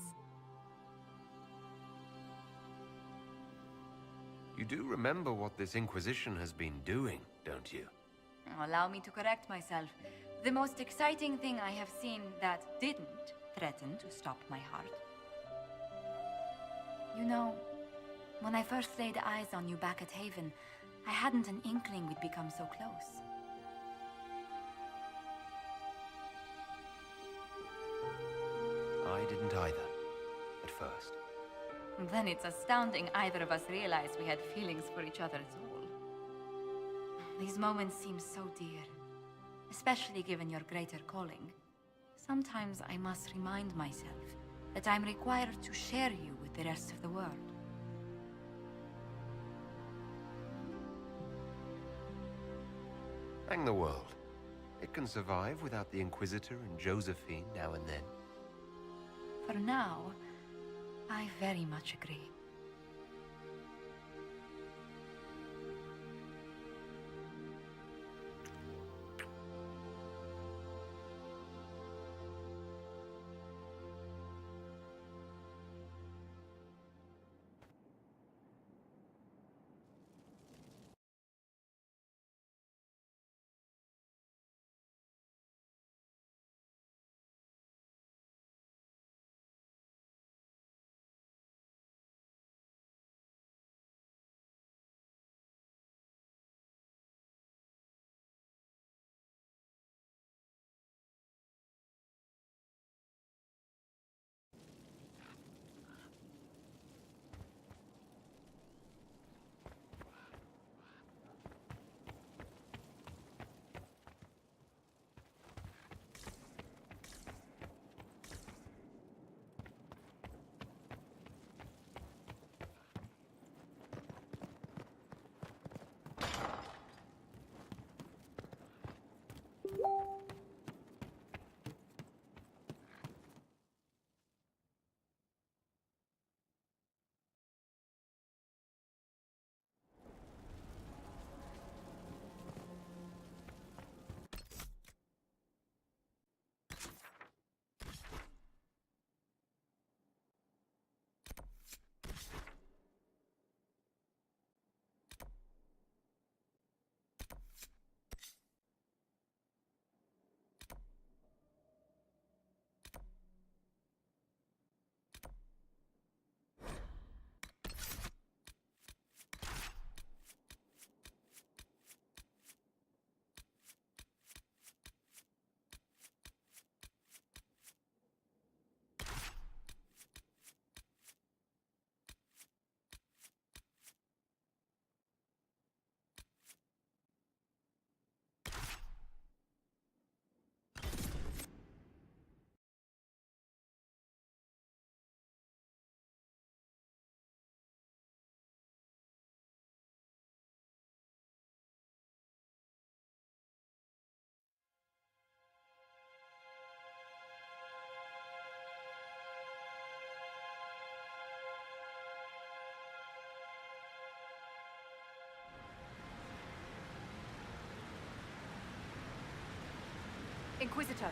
You do remember what this Inquisition has been doing, don't you? Allow me to correct myself. The most exciting thing I have seen that didn't threaten to stop my heart. You know, when I first laid eyes on you back at Haven, I hadn't an inkling we'd become so close. I didn't either, at first. Then it's astounding either of us realized we had feelings for each other at all. These moments seem so dear, especially given your greater calling. Sometimes I must remind myself that I'm required to share you with the rest of the world. Hang the world. It can survive without the Inquisitor and Josephine now and then. For now, I very much agree. Inquisitor.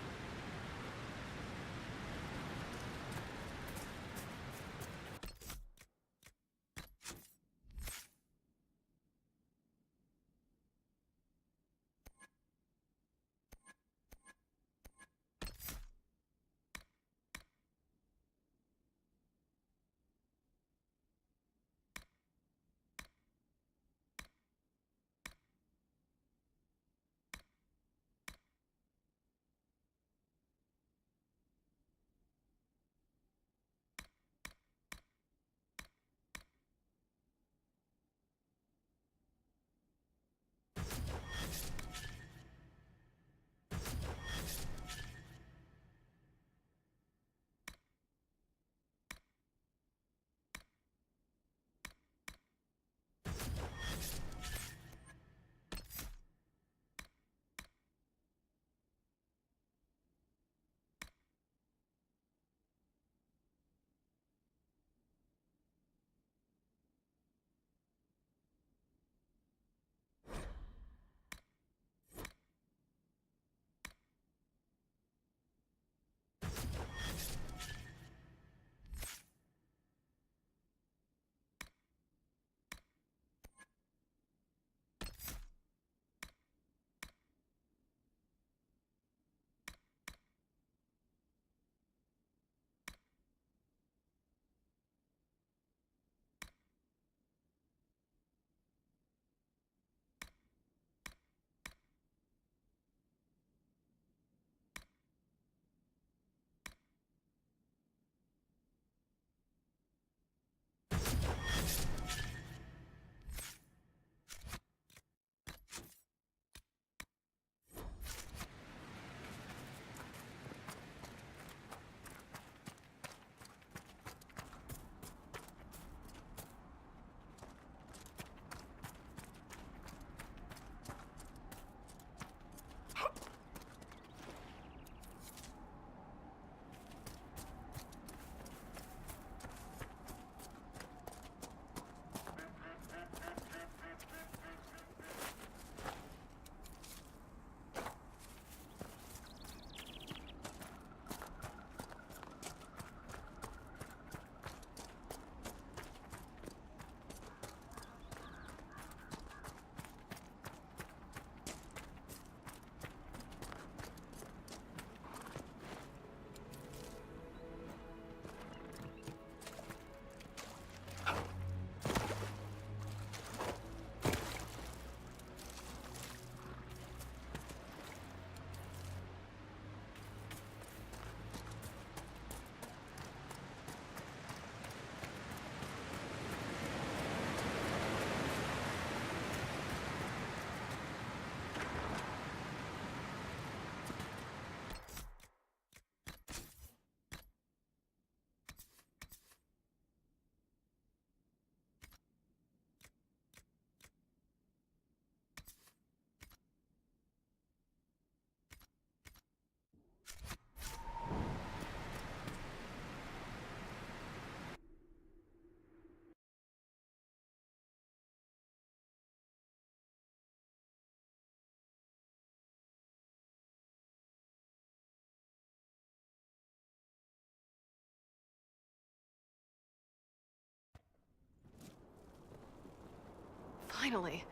finally.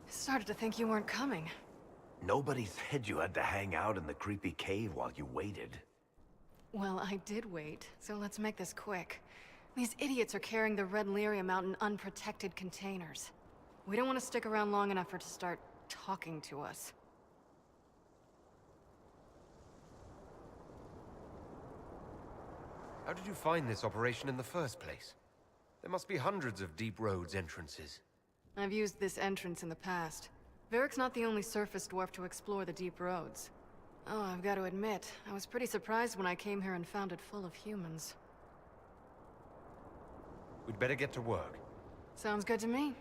Started to think you weren't coming. Nobody said you had to hang out in the creepy cave while you waited. Well, I did wait, so let's make this quick. These idiots are carrying the red lyrium out in unprotected containers. We don't want to stick around long enough for it to start talking to us. How did you find this operation in the first place? There must be hundreds of Deep Roads entrances. I've used this entrance in the past. Varric's not the only surface dwarf to explore the Deep Roads. Oh, I've got to admit, I was pretty surprised when I came here and found it full of humans. We'd better get to work. Sounds good to me.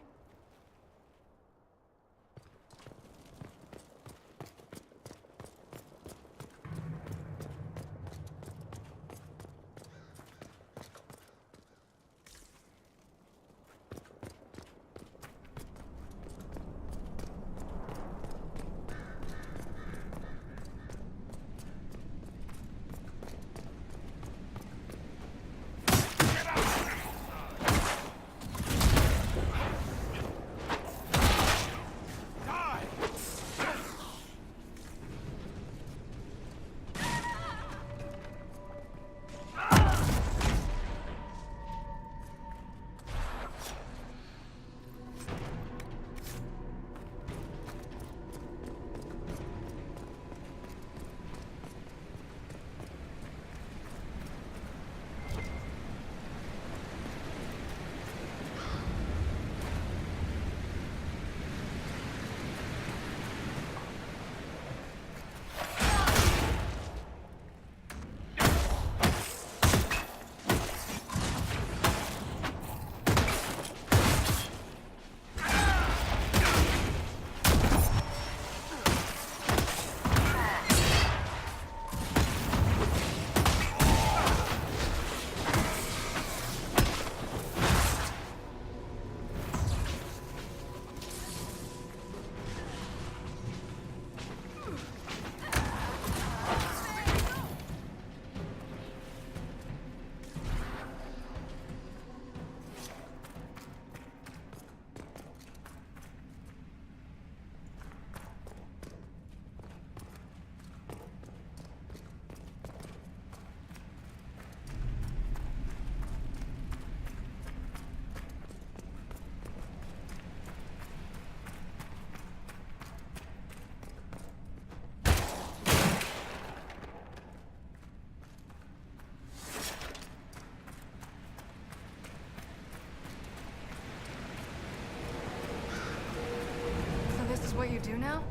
What you do now?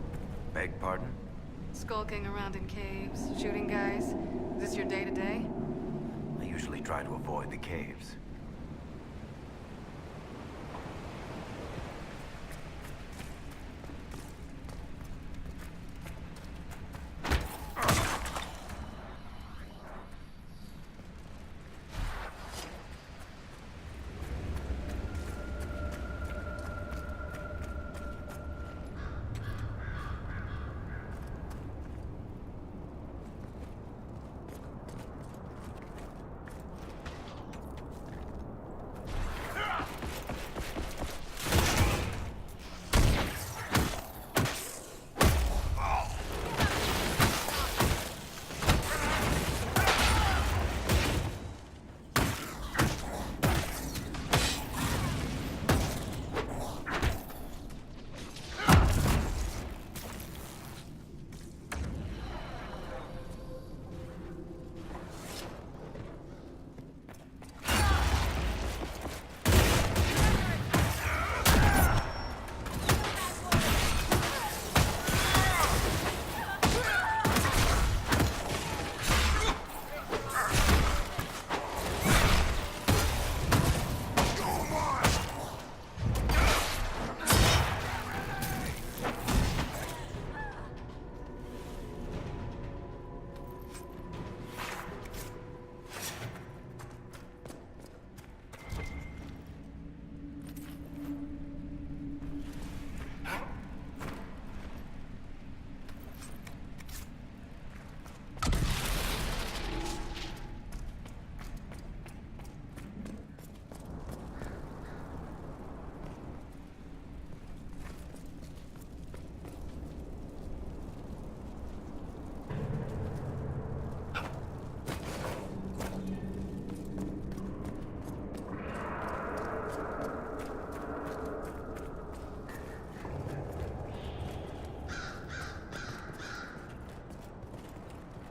Beg pardon? Skulking around in caves, shooting guys. Is this your day-to-day? I usually try to avoid the caves.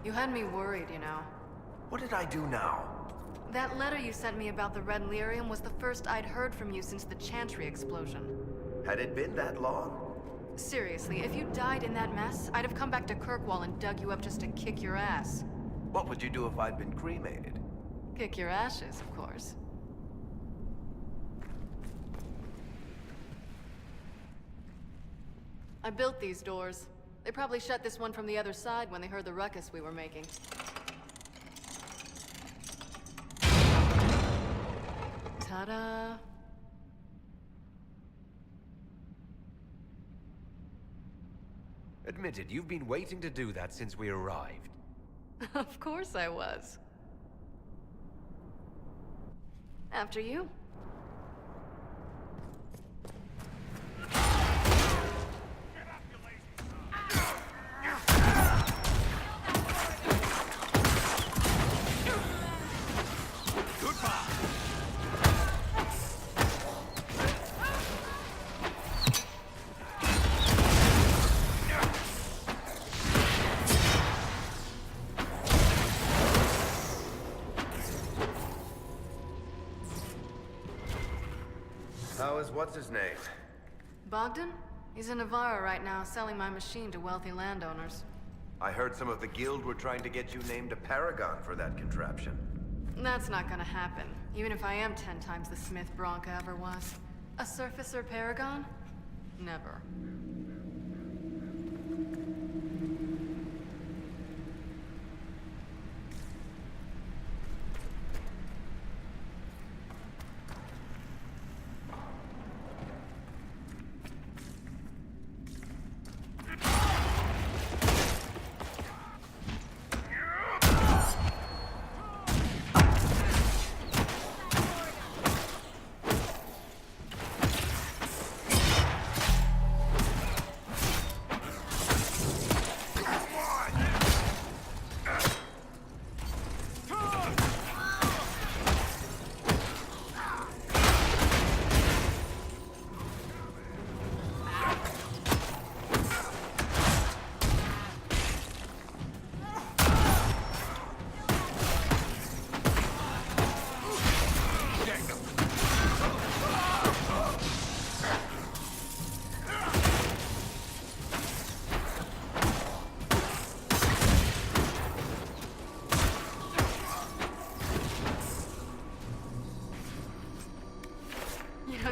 You had me worried, you know. What did I do now? That letter you sent me about the Red Lyrium was the first I'd heard from you since the Chantry explosion. Had it been that long? Seriously, if you died in that mess, I'd have come back to Kirkwall and dug you up just to kick your ass. What would you do if I'd been cremated? Kick your ashes, of course. I built these doors. They probably shut this one from the other side when they heard the ruckus we were making. Ta-da! Admit it, you've been waiting to do that since we arrived. Of course I was. After you. What's his name? Bogdan? He's in Navarra right now, selling my machine to wealthy landowners. I heard some of the guild were trying to get you named a paragon for that contraption. That's not gonna happen, even if I am 10 times the Smith Bronca ever was. A surfacer paragon? Never.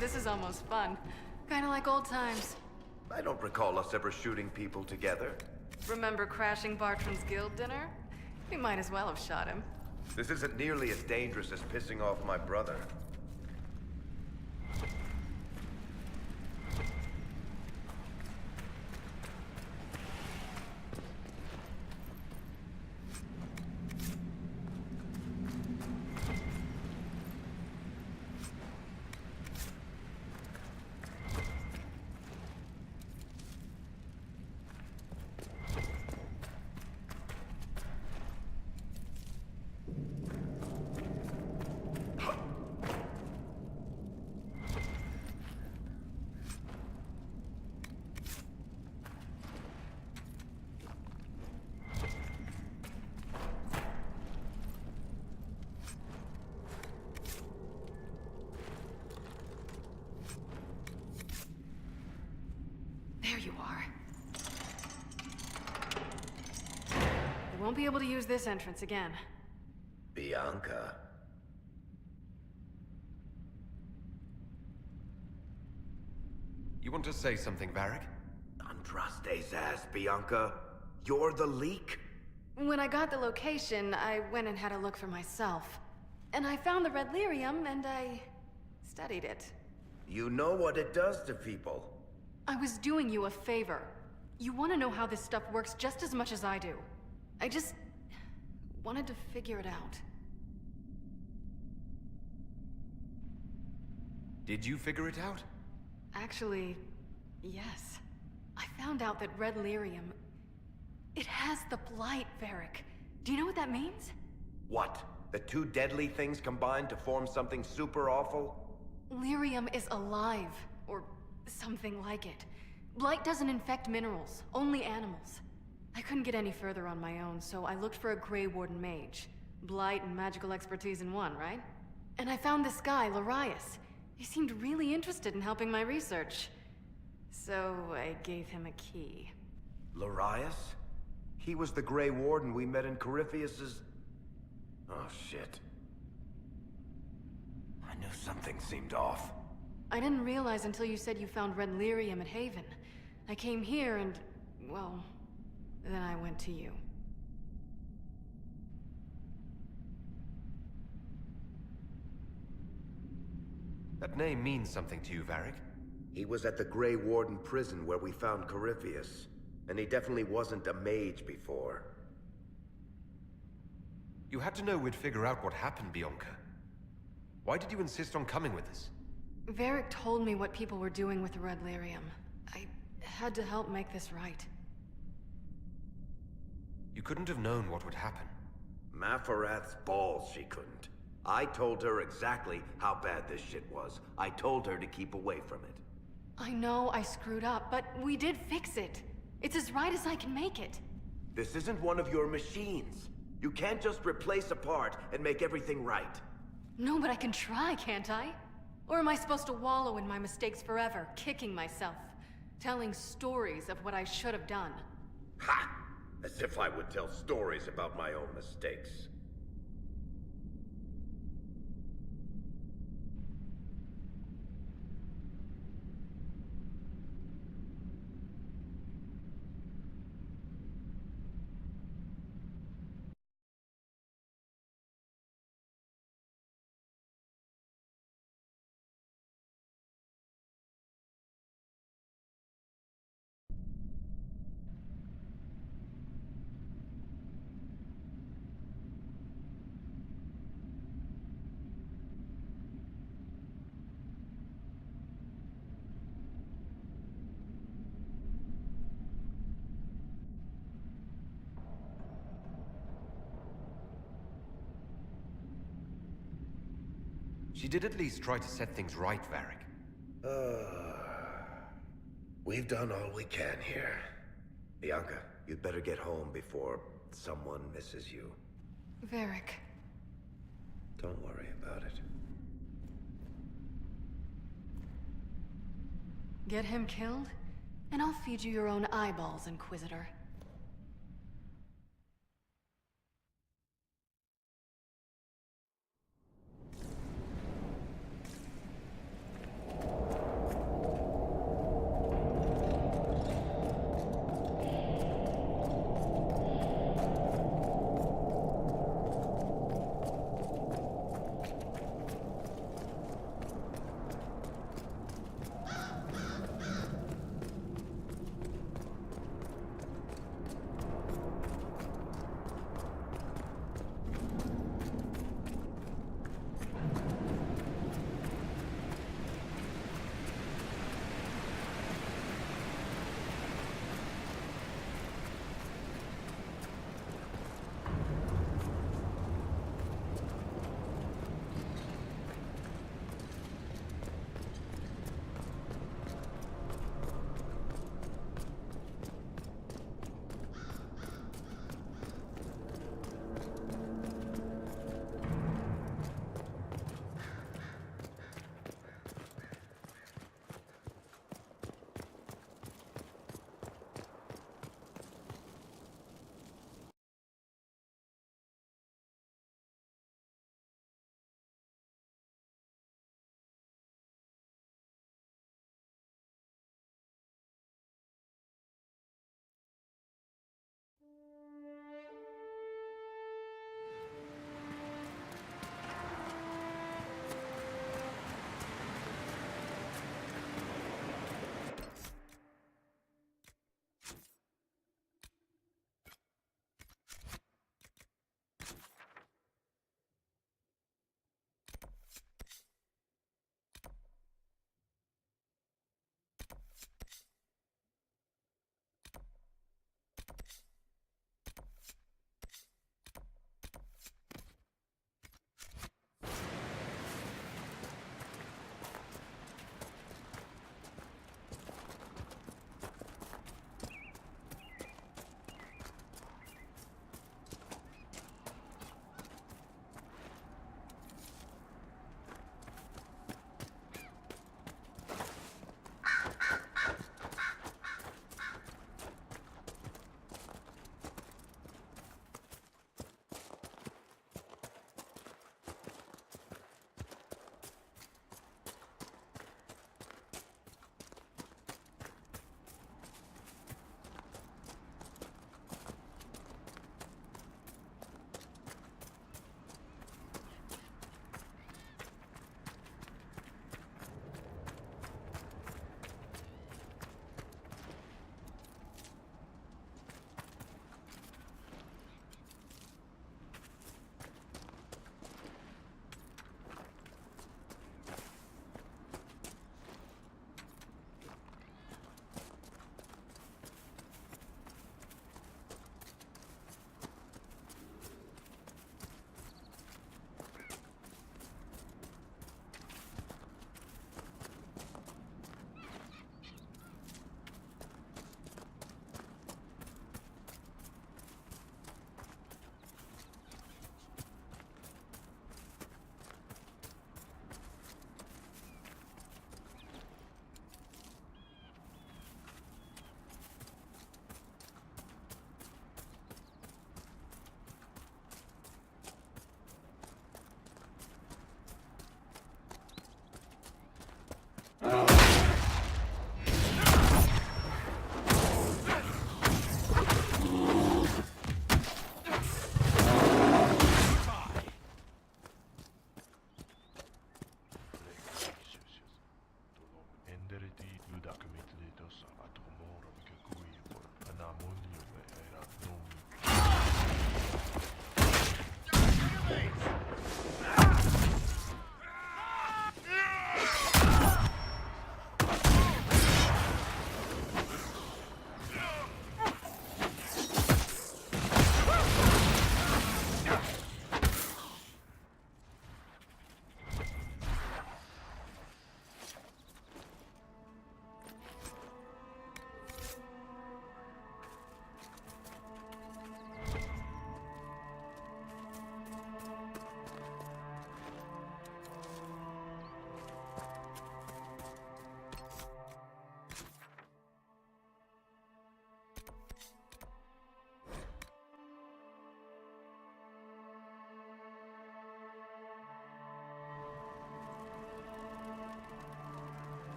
This is almost fun. Kinda like old times. I don't recall us ever shooting people together. Remember crashing Bartram's guild dinner? We might as well have shot him. This isn't nearly as dangerous as pissing off my brother. There you are. They won't be able to use this entrance again. Bianca. You want to say something, Varric? Andraste's ass, Bianca. You're the leak? When I got the location, I went and had a look for myself. And I found the Red Lyrium, and I studied it. You know what it does to people. I was doing you a favor. You want to know how this stuff works just as much as I do. I just wanted to figure it out. Did you figure it out? Actually, yes. I found out that Red Lyrium... it has the Blight, Varric. Do you know what that means? What? The two deadly things combined to form something super awful? Lyrium is alive, or something like it. Blight doesn't infect minerals, only animals. I couldn't get any further on my own, so I looked for a Grey Warden mage. Blight and magical expertise in one, right? And I found this guy, Larius. He seemed really interested in helping my research. So I gave him a key. Larius? He was the Grey Warden we met in Corypheus's... Oh, shit. I knew something seemed off. I didn't realize until you said you found red lyrium at Haven. I came here and, well, then I went to you. That name means something to you, Varric? He was at the Grey Warden prison where we found Corypheus. And he definitely wasn't a mage before. You had to know we'd figure out what happened, Bianca. Why did you insist on coming with us? Varric told me what people were doing with the red lyrium. I had to help make this right. You couldn't have known what would happen. Mafarath's balls, she couldn't. I told her exactly how bad this shit was. I told her to keep away from it. I know I screwed up, but we did fix it. It's as right as I can make it. This isn't one of your machines. You can't just replace a part and make everything right. No, but I can try, can't I? Or am I supposed to wallow in my mistakes forever, kicking myself, telling stories of what I should have done? Ha! As if I would tell stories about my own mistakes. She did at least try to set things right, Varric. We've done all we can here. Bianca, you'd better get home before someone misses you. Varric. Don't worry about it. Get him killed, and I'll feed you your own eyeballs, Inquisitor.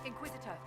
Inquisitor.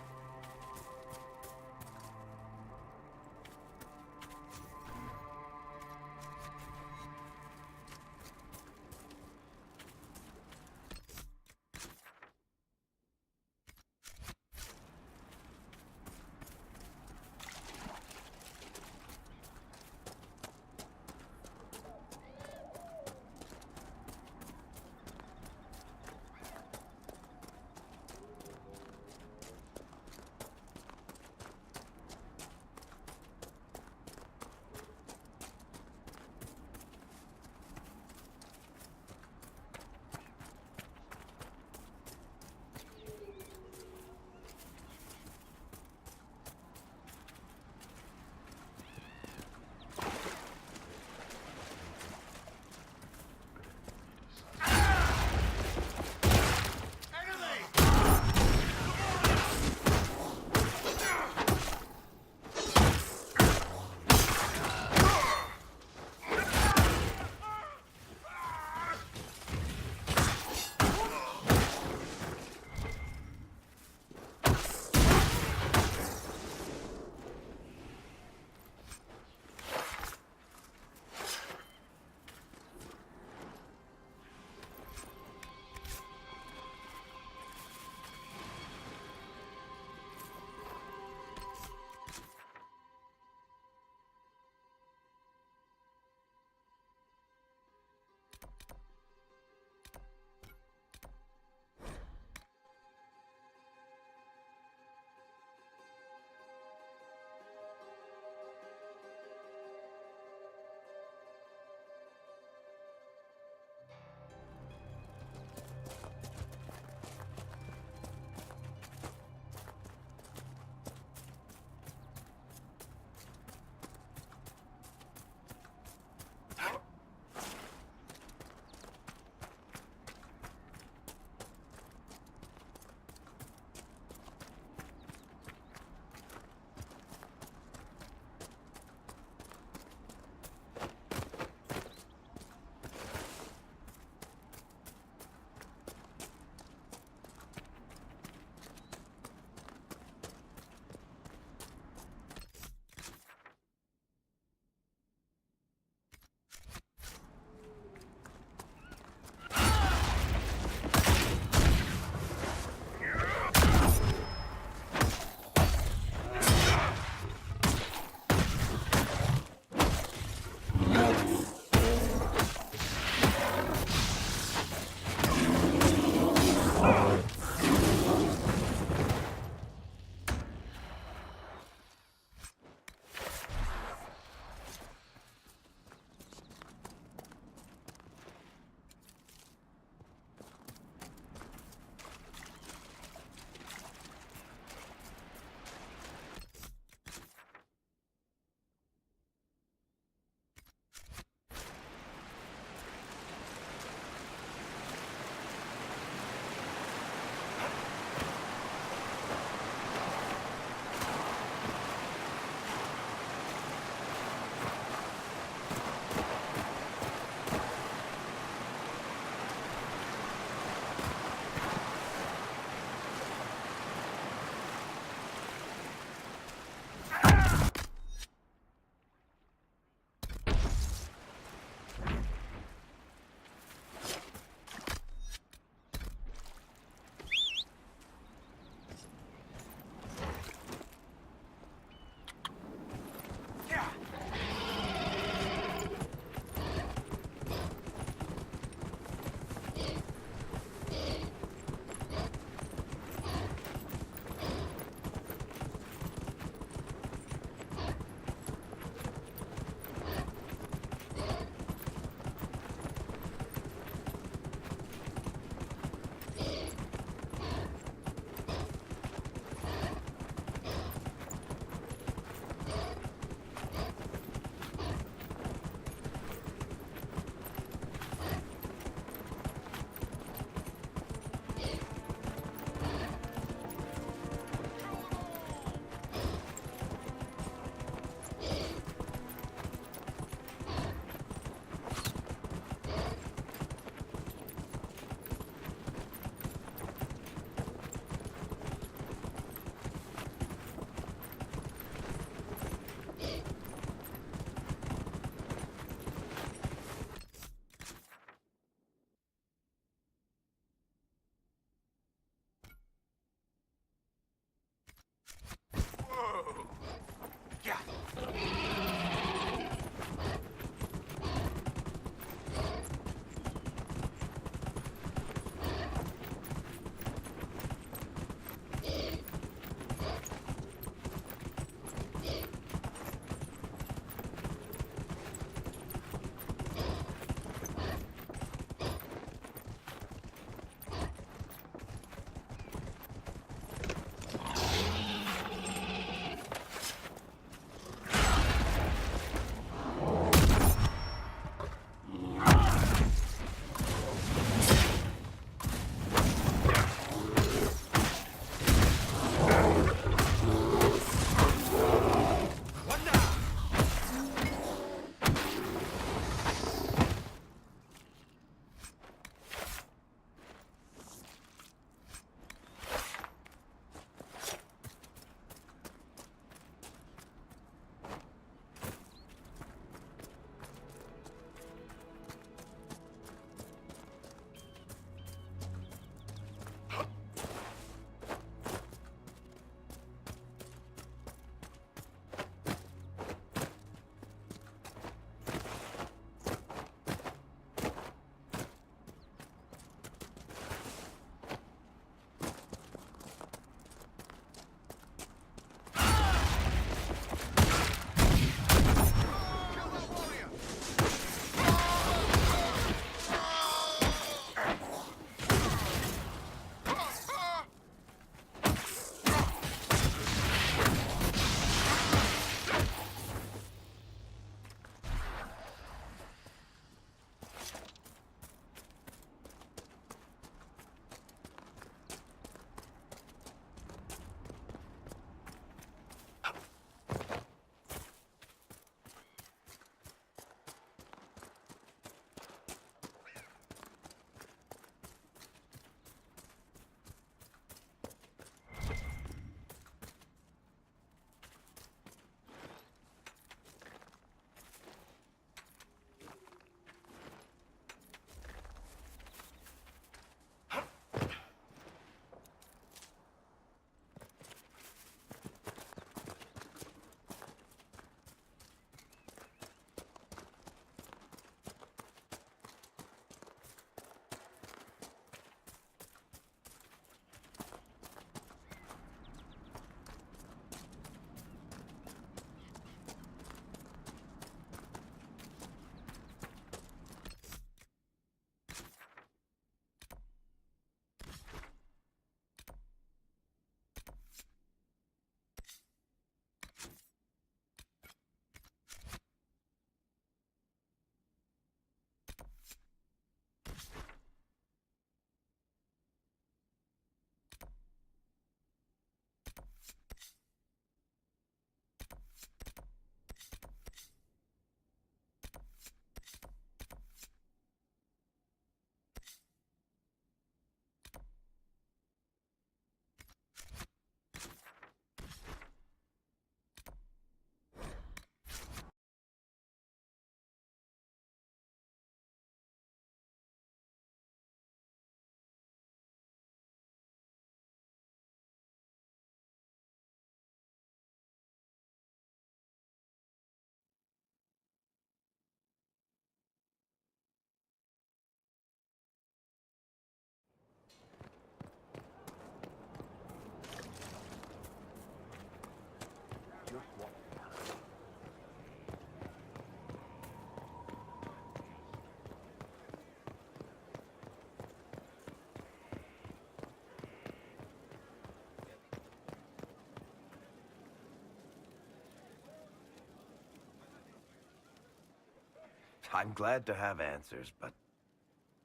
I'm glad to have answers, but...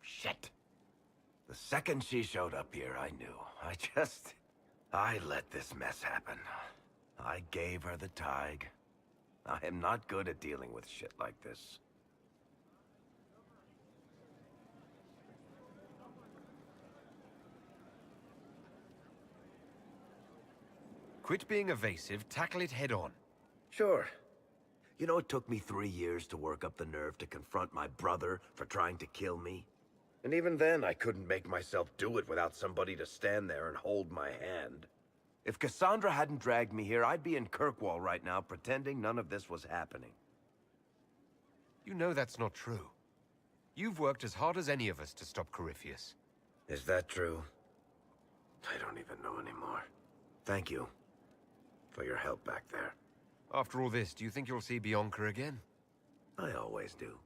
shit. The second she showed up here, I knew. I let this mess happen. I gave her the Tig. I am not good at dealing with shit like this. Quit being evasive, tackle it head on. Sure. You know, it took me 3 years to work up the nerve to confront my brother for trying to kill me. And even then, I couldn't make myself do it without somebody to stand there and hold my hand. If Cassandra hadn't dragged me here, I'd be in Kirkwall right now pretending none of this was happening. You know that's not true. You've worked as hard as any of us to stop Corypheus. Is that true? I don't even know anymore. Thank you for your help back there. After all this, do you think you'll see Bianca again? I always do.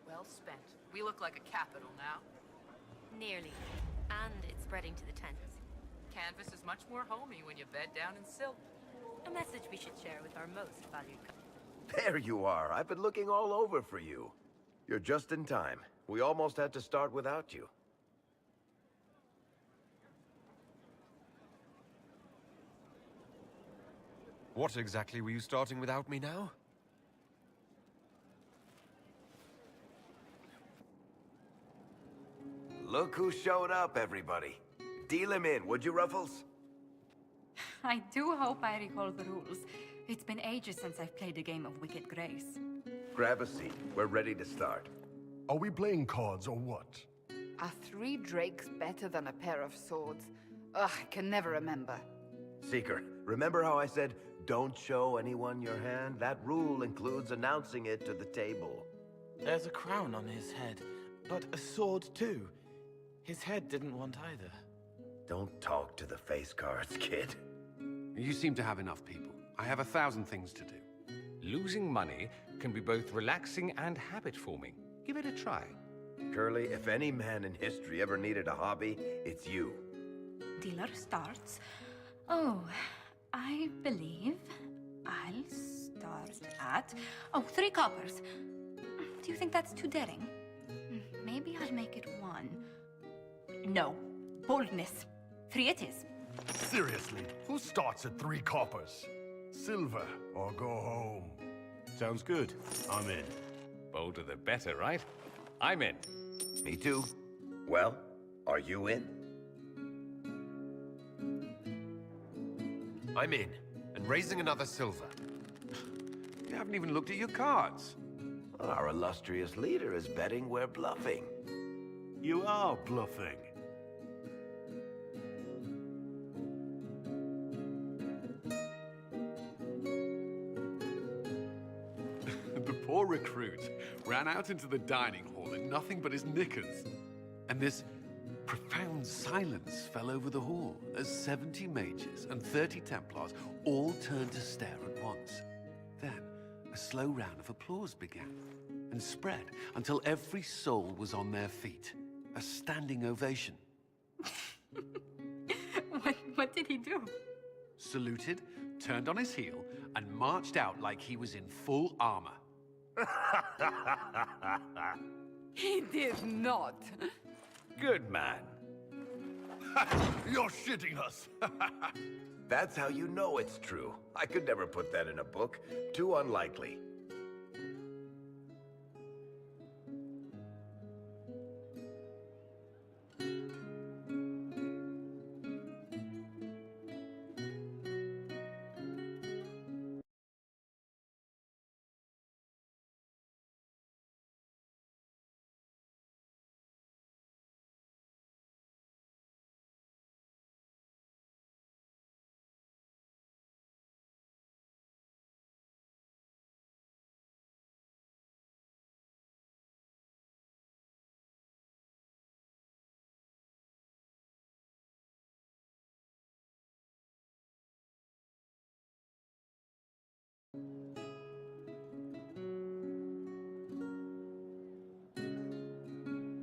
Well spent. We look like a capital now. Nearly. And it's spreading to the tents. Canvas is much more homey when you bed down in silk. A message we should share with our most valued customer. There you are. I've been looking all over for you. You're just in time. We almost had to start without you. What exactly were you starting without me now? Look who showed up, everybody. Deal him in, would you, Ruffles? I do hope I recall the rules. It's been ages since I've played a game of Wicked Grace. Grab a seat. We're ready to start. Are we playing cards or what? Are 3 drakes better than a pair of swords? Ugh, I can never remember. Seeker, remember how I said, don't show anyone your hand? That rule includes announcing it to the table. There's a crown on his head, but a sword too. His head didn't want either. Don't talk to the face cards, kid. You seem to have enough people. I have 1,000 things to do. Losing money can be both relaxing and habit-forming. Give it a try. Curly, if any man in history ever needed a hobby, it's you. Dealer starts. Oh, I believe I'll start at... Oh, 3 coppers. Do you think that's too daring? Maybe I'll make it 1. No. Boldness. 3 it is. Seriously, who starts at 3 coppers? Silver or go home? Sounds good. I'm in. Bolder the better, right? I'm in. Me too. Well, are you in? I'm in, and raising another silver. You haven't even looked at your cards. Our illustrious leader is betting we're bluffing. You are bluffing. The poor recruit ran out into the dining hall in nothing but his knickers. And this profound silence fell over the hall as 70 mages and 30 Templars all turned to stare at once. Then, a slow round of applause began and spread until every soul was on their feet. A standing ovation. What did he do? Saluted, turned on his heel, and marched out like he was in full armor. He did not. Good man. You're shitting us. That's how you know it's true. I could never put that in a book. Too unlikely.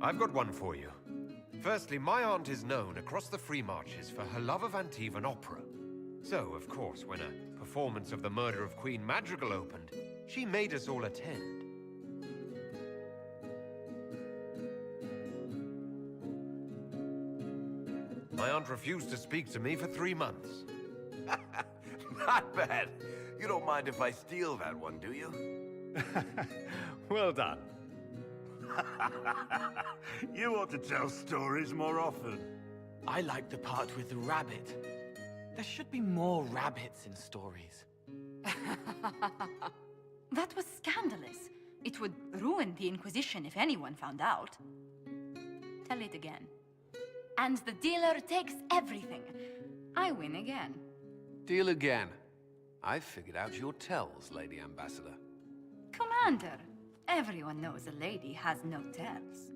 I've got one for you. Firstly, my aunt is known across the Free Marches for her love of Antivan opera. So, of course, when a performance of The Murder of Queen Madrigal opened, she made us all attend. My aunt refused to speak to me for 3 months. Not bad. You don't mind if I steal that one, do you? Well done. You ought to tell stories more often. I like the part with the rabbit. There should be more rabbits in stories. That was scandalous. It would ruin the Inquisition if anyone found out. Tell it again. And the dealer takes everything. I win again. Deal again. I've figured out your tells, Lady Ambassador. Commander, everyone knows a lady has no tells.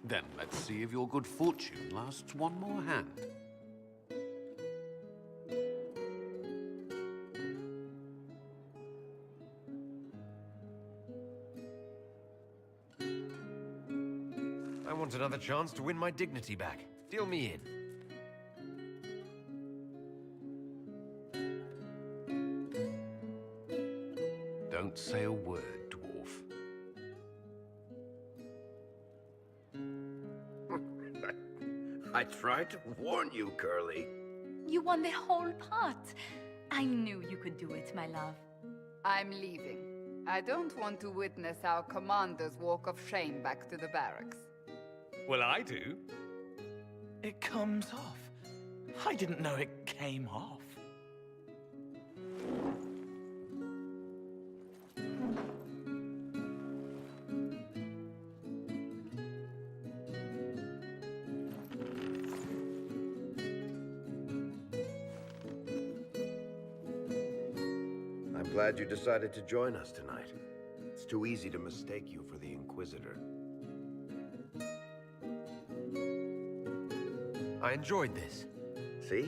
Then let's see if your good fortune lasts one more hand. I want another chance to win my dignity back. Deal me in. Don't say a word, dwarf. I tried to warn you, Curly. You won the whole pot. I knew you could do it, my love. I'm leaving. I don't want to witness our commander's walk of shame back to the barracks. Well, I do. It comes off. I didn't know it came off. I'm glad you decided to join us tonight. It's too easy to mistake you for the Inquisitor. I enjoyed this. See?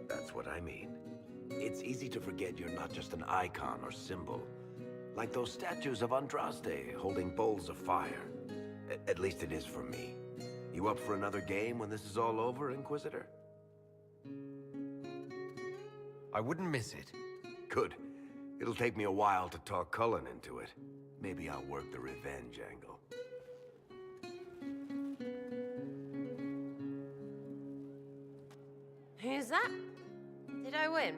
That's what I mean. It's easy to forget you're not just an icon or symbol. Like those statues of Andraste holding bowls of fire. At least it is for me. You up for another game when this is all over, Inquisitor? I wouldn't miss it. Good. It'll take me a while to talk Cullen into it. Maybe I'll work the revenge angle. Who's that? Did I win?